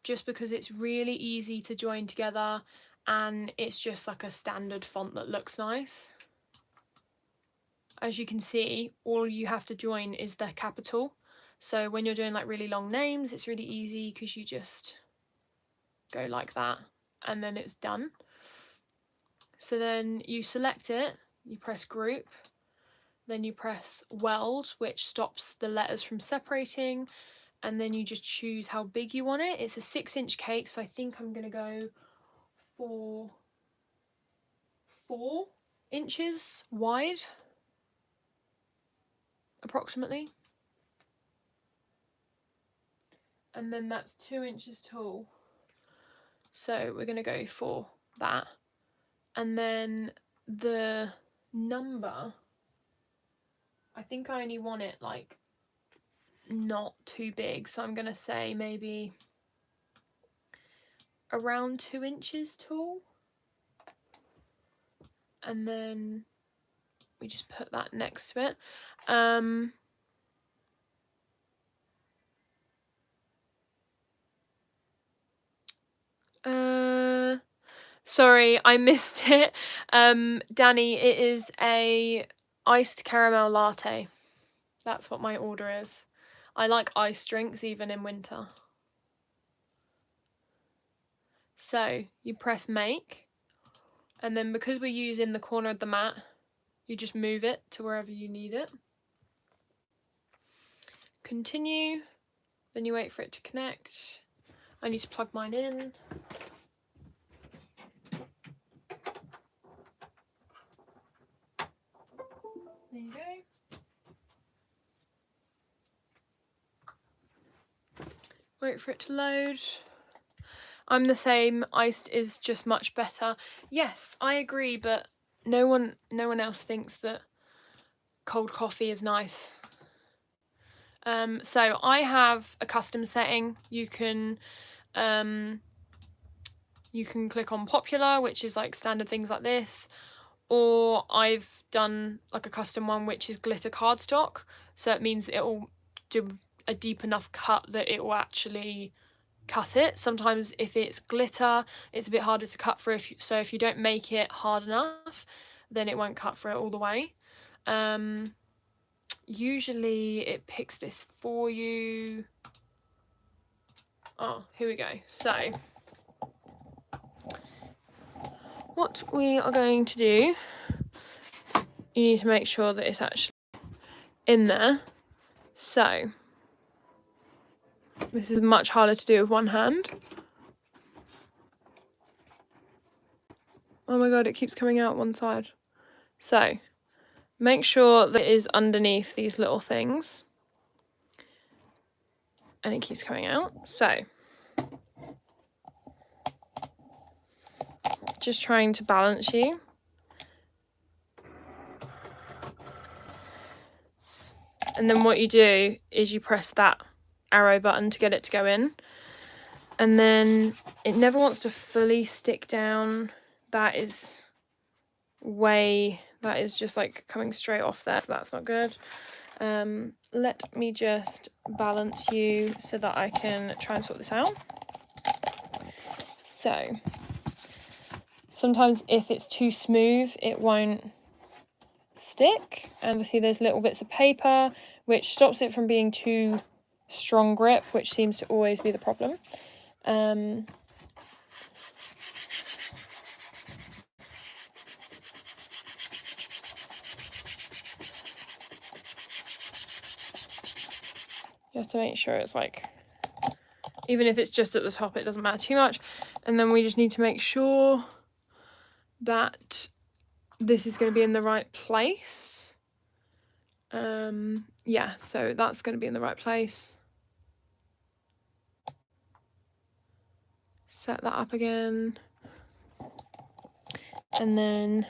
just because it's really easy to join together. And it's just like a standard font that looks nice. As you can see, all you have to join is the capital. So when you're doing like really long names, it's really easy because you just go like that and then it's done. So then you select it, you press group, then you press weld, which stops the letters from separating, and then you just choose how big you want it. It's a 6-inch cake, so I think I'm gonna go for 4 inches wide, approximately. And then that's 2 inches tall. So we're gonna go for that. And then the number, I think I only want it like not too big. So I'm gonna say maybe around 2 inches tall. And then we just put that next to it. Sorry, I missed it. Danny, it is a iced caramel latte. That's what my order is. I like iced drinks even in winter. So you press make, and then because we're using the corner of the mat, you just move it to wherever you need it. Continue, then you wait for it to connect. I need to plug mine in. There you go. Wait for it to load. I'm the same. Iced is just much better. Yes, I agree, but no one else thinks that cold coffee is nice. So I have a custom setting. You can click on popular, which is like standard things like this, or I've done like a custom one which is glitter cardstock, so it means it will do a deep enough cut that it will actually cut it. Sometimes if it's glitter, it's a bit harder to cut through, so if you don't make it hard enough, then it won't cut through it all the way. Usually it picks this for you. Oh, here we go. So what we are going to do, you need to make sure that it's actually in there. So this is much harder to do with one hand. Oh my god, it keeps coming out one side. So make sure that it is underneath these little things. And it keeps coming out. So just trying to balance you. And then what you do is you press that arrow button to get it to go in. And then it never wants to fully stick down. That is just like coming straight off there, so that's not good. Let me just balance you so that I can try and sort this out. So sometimes if it's too smooth, it won't stick. And obviously there's little bits of paper which stops it from being too strong grip, which seems to always be the problem. You have to make sure it's like, even if it's just at the top, it doesn't matter too much. And then we just need to make sure that this is going to be in the right place. Yeah, so that's going to be in the right place. Set that up again. And then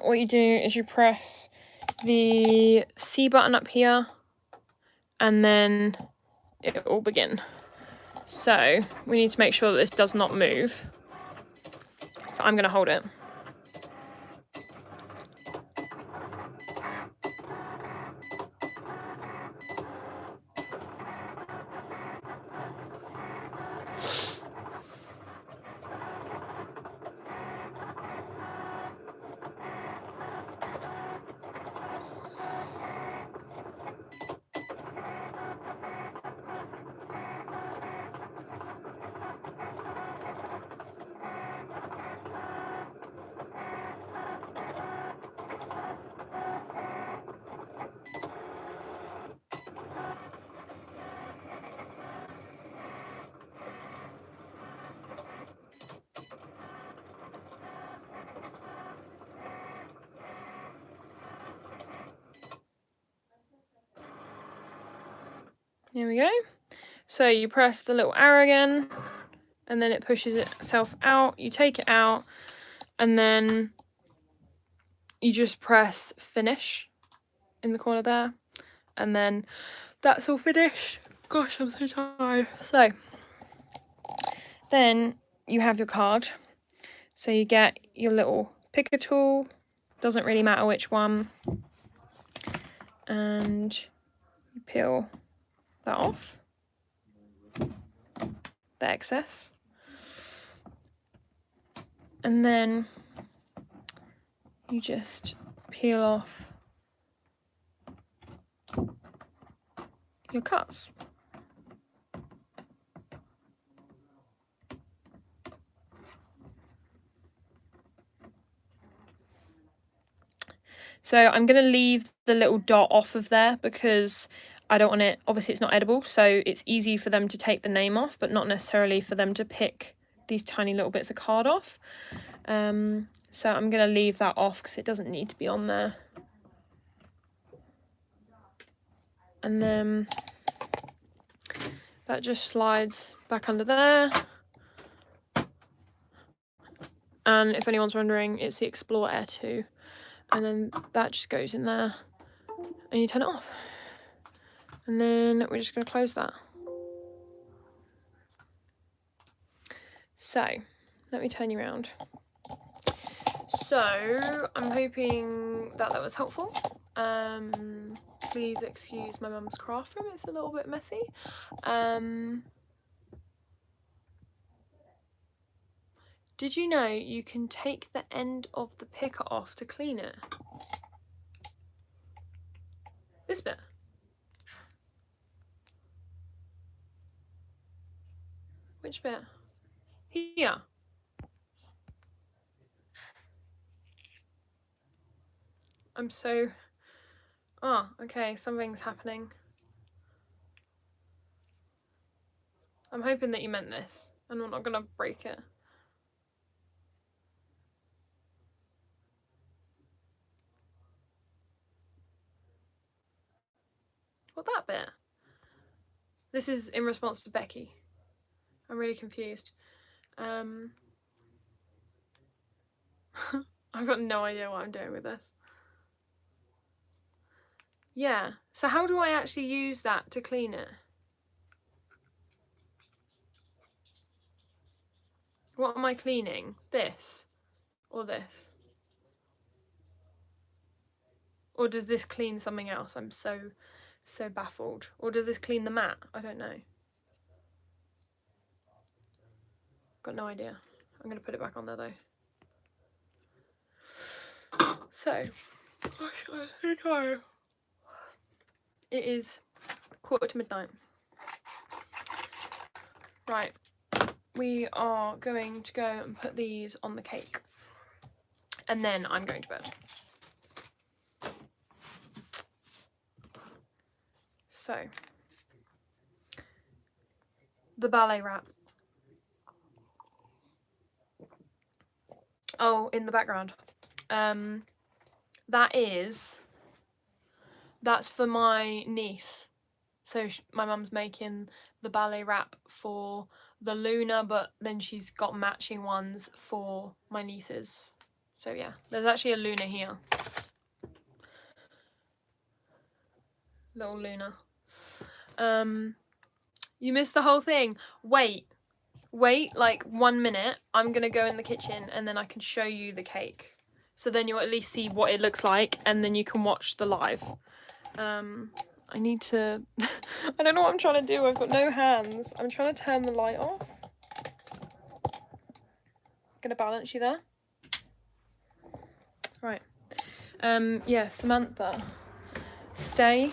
what you do is you press the C button up here, and then it will begin. So we need to make sure that this does not move. So I'm going to hold it. There we go. So you press the little arrow again, and then it pushes itself out. You take it out, and then you just press finish in the corner there, and then that's all finished. Gosh, I'm so tired. So then you have your card. So you get your little picker tool, doesn't really matter which one, and you peel that off, the excess, and then you just peel off your cuts. So I'm going to leave the little dot off of there because I don't want it, obviously it's not edible, so it's easy for them to take the name off, but not necessarily for them to pick these tiny little bits of card off. So I'm going to leave that off because it doesn't need to be on there. And then that just slides back under there. And if anyone's wondering, it's the Explore Air 2. And then that just goes in there and you turn it off. And then we're just going to close that. So let me turn you around. So I'm hoping that that was helpful. Please excuse my mum's craft room, it's a little bit messy. Did you know you can take the end of the picker off to clean it? This bit. Which bit? Here. I'm so... Oh, okay, something's happening. I'm hoping that you meant this, and I'm not gonna break it. What, that bit? This is in response to Becky. I'm really confused. I've got no idea what I'm doing with this. Yeah, so how do I actually use that to clean it? What am I cleaning? This? Or this? Or does this clean something else? I'm so baffled. Or does this clean the mat? I don't know. Got no idea. I'm going to put it back on there though. So, it is 1:45. Right, we are going to go and put these on the cake. And then I'm going to bed. So, the ballet wrap. Oh, in the background. That's for my niece. So my mum's making the ballet wrap for the Luna, but then she's got matching ones for my nieces. So yeah, there's actually a Luna here. Little Luna. You missed the whole thing. Wait, like 1 minute. I'm gonna go in the kitchen and then I can show you the cake. So then you'll at least see what it looks like and then you can watch the live. I need to... I don't know what I'm trying to do. I've got no hands. I'm trying to turn the light off. Gonna balance you there. Right. Yeah, Samantha. Stay.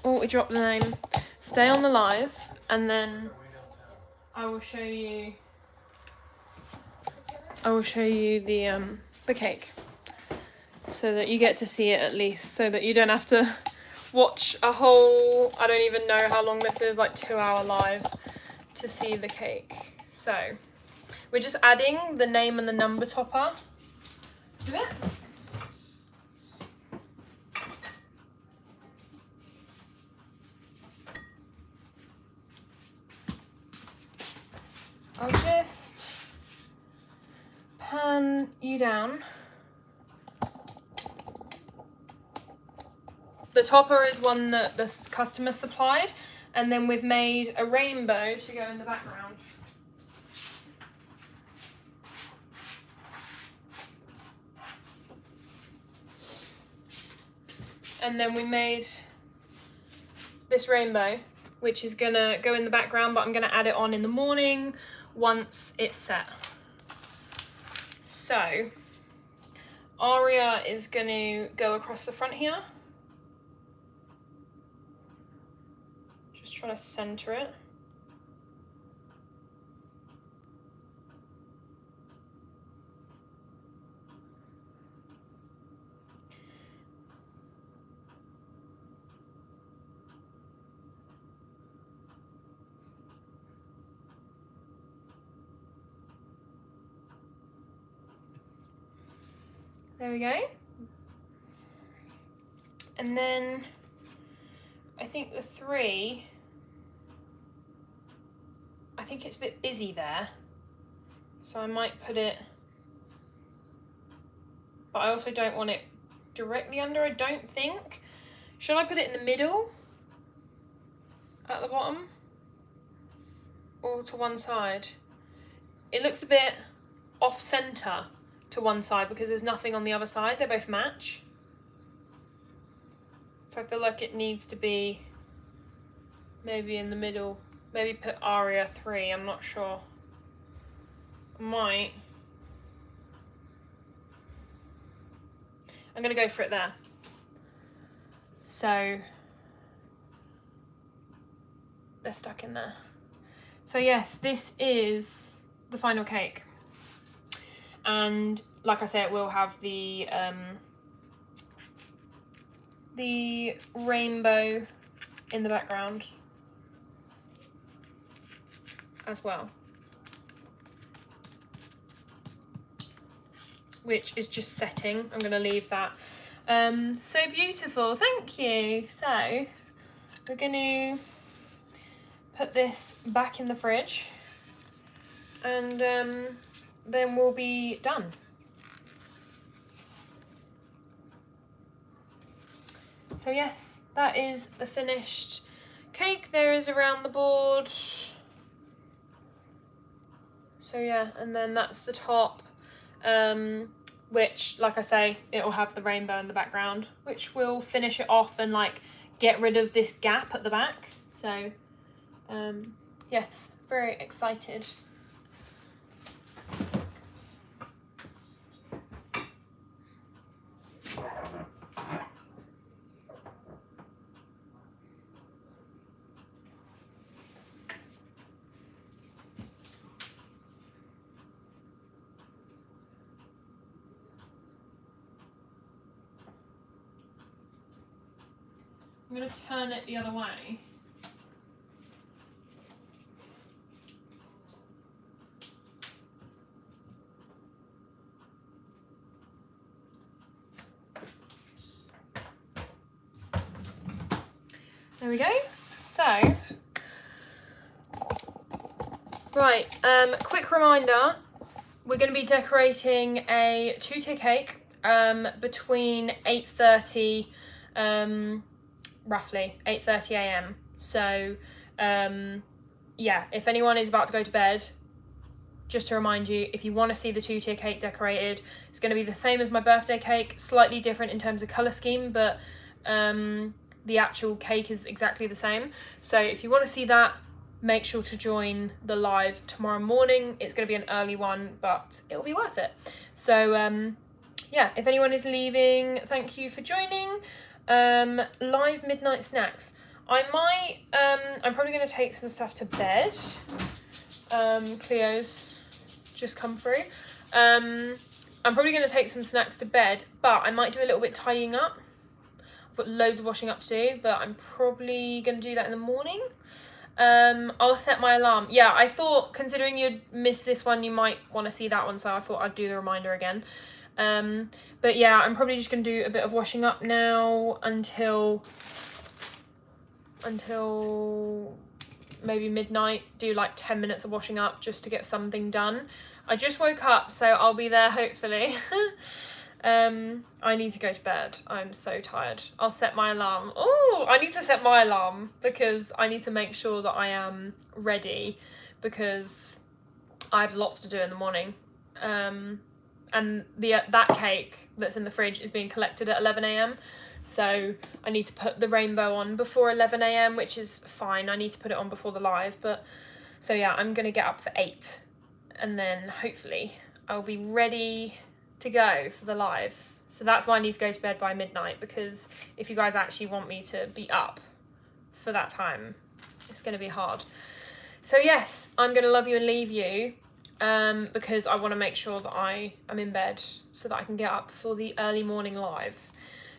Oh, we dropped the name. Stay on the live and then I will show you the cake. So that you get to see it at least, so that you don't have to watch a whole, I don't even know how long this is, like 2-hour live to see the cake. So we're just adding the name and the number topper to it. I'll just pan you down. The topper is one that the customer supplied, and then we've made a rainbow to go in the background. And then we made this rainbow, which is gonna go in the background, but I'm gonna add it on in the morning once it's set. So, Aria is gonna go across the front here. Just trying to center it. There we go. And then I think the 3, I think it's a bit busy there, so I might put it, but I also don't want it directly under, I don't think. Should I put it in the middle at the bottom or to one side? It looks a bit off center to one side because there's nothing on the other side. They both match. So I feel like it needs to be maybe in the middle. Maybe put Aria 3, I'm not sure. I might. I'm gonna go for it there. So they're stuck in there. So yes, this is the final cake. And like I say, it will have the rainbow in the background as well, which is just setting. I'm going to leave that. So beautiful, thank you. So we're going to put this back in the fridge and then we'll be done. So yes, that is the finished cake. There is around the board. So yeah, and then that's the top, which, like I say, it will have the rainbow in the background, which will finish it off and like get rid of this gap at the back. So yes, very excited. I'm going to turn it the other way. There we go. So, right, quick reminder, we're going to be decorating a 2-tier cake between 8:30 roughly 8:30 a.m. So yeah, if anyone is about to go to bed, just to remind you, if you want to see the 2-tier cake decorated, it's going to be the same as my birthday cake, slightly different in terms of colour scheme, but the actual cake is exactly the same. So if you want to see that, make sure to join the live tomorrow morning. It's going to be an early one, but it'll be worth it. So yeah, if anyone is leaving, thank you for joining. Live midnight snacks. I might, I'm probably going to take some stuff to bed. Cleo's just come through. I'm probably going to take some snacks to bed, but I might do a little bit tidying up. I've got loads of washing up to do, but I'm probably going to do that in the morning. I'll set my alarm. Yeah, I thought, considering you'd missed this one, you might want to see that one, so I thought I'd do the reminder again. But yeah, I'm probably just going to do a bit of washing up now until maybe midnight, do like 10 minutes of washing up just to get something done. I just woke up, so I'll be there hopefully. I need to go to bed. I'm so tired. I'll set my alarm. Oh, I need to set my alarm because I need to make sure that I am ready because I have lots to do in the morning. And that cake that's in the fridge is being collected at 11 a.m. So I need to put the rainbow on before 11 a.m, which is fine. I need to put it on before the live, but so yeah, I'm gonna get up for 8 and then hopefully I'll be ready to go for the live. So that's why I need to go to bed by midnight, because if you guys actually want me to be up for that time, it's gonna be hard. So yes, I'm gonna love you and leave you. Because I want to make sure that I am in bed so that I can get up for the early morning live.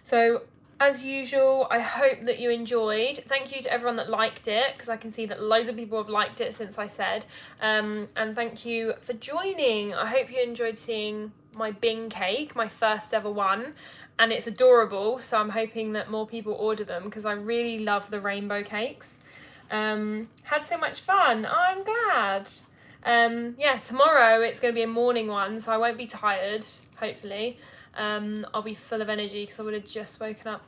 So as usual, I hope that you enjoyed. Thank you to everyone that liked it, because I can see that loads of people have liked it since I said. And thank you for joining. I hope you enjoyed seeing my Bing cake, my first ever one. And it's adorable, so I'm hoping that more people order them, because I really love the rainbow cakes. Had so much fun. I'm glad. Yeah, tomorrow it's going to be a morning one, so I won't be tired, hopefully. I'll be full of energy because I would have just woken up.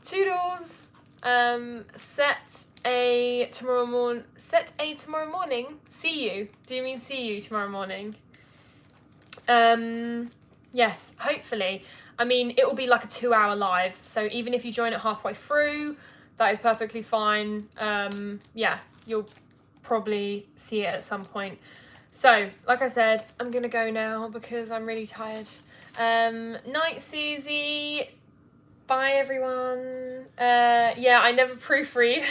Toodles. Set a tomorrow morning. See you. Do you mean see you tomorrow morning? Yes, hopefully. I mean, it will be like a 2-hour live, so even if you join it halfway through, that is perfectly fine. Yeah, you'll probably see it at some point. So, like I said, I'm gonna go now because I'm really tired. Night, Susie. Bye, everyone. Yeah, I never proofread.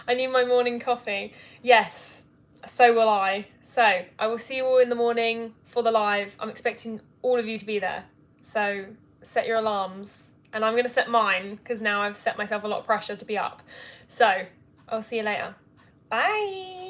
I need my morning coffee. Yes, so will I. So, I will see you all in the morning for the live. I'm expecting all of you to be there. So, set your alarms. And I'm gonna set mine because now I've set myself a lot of pressure to be up. So, I'll see you later. Bye.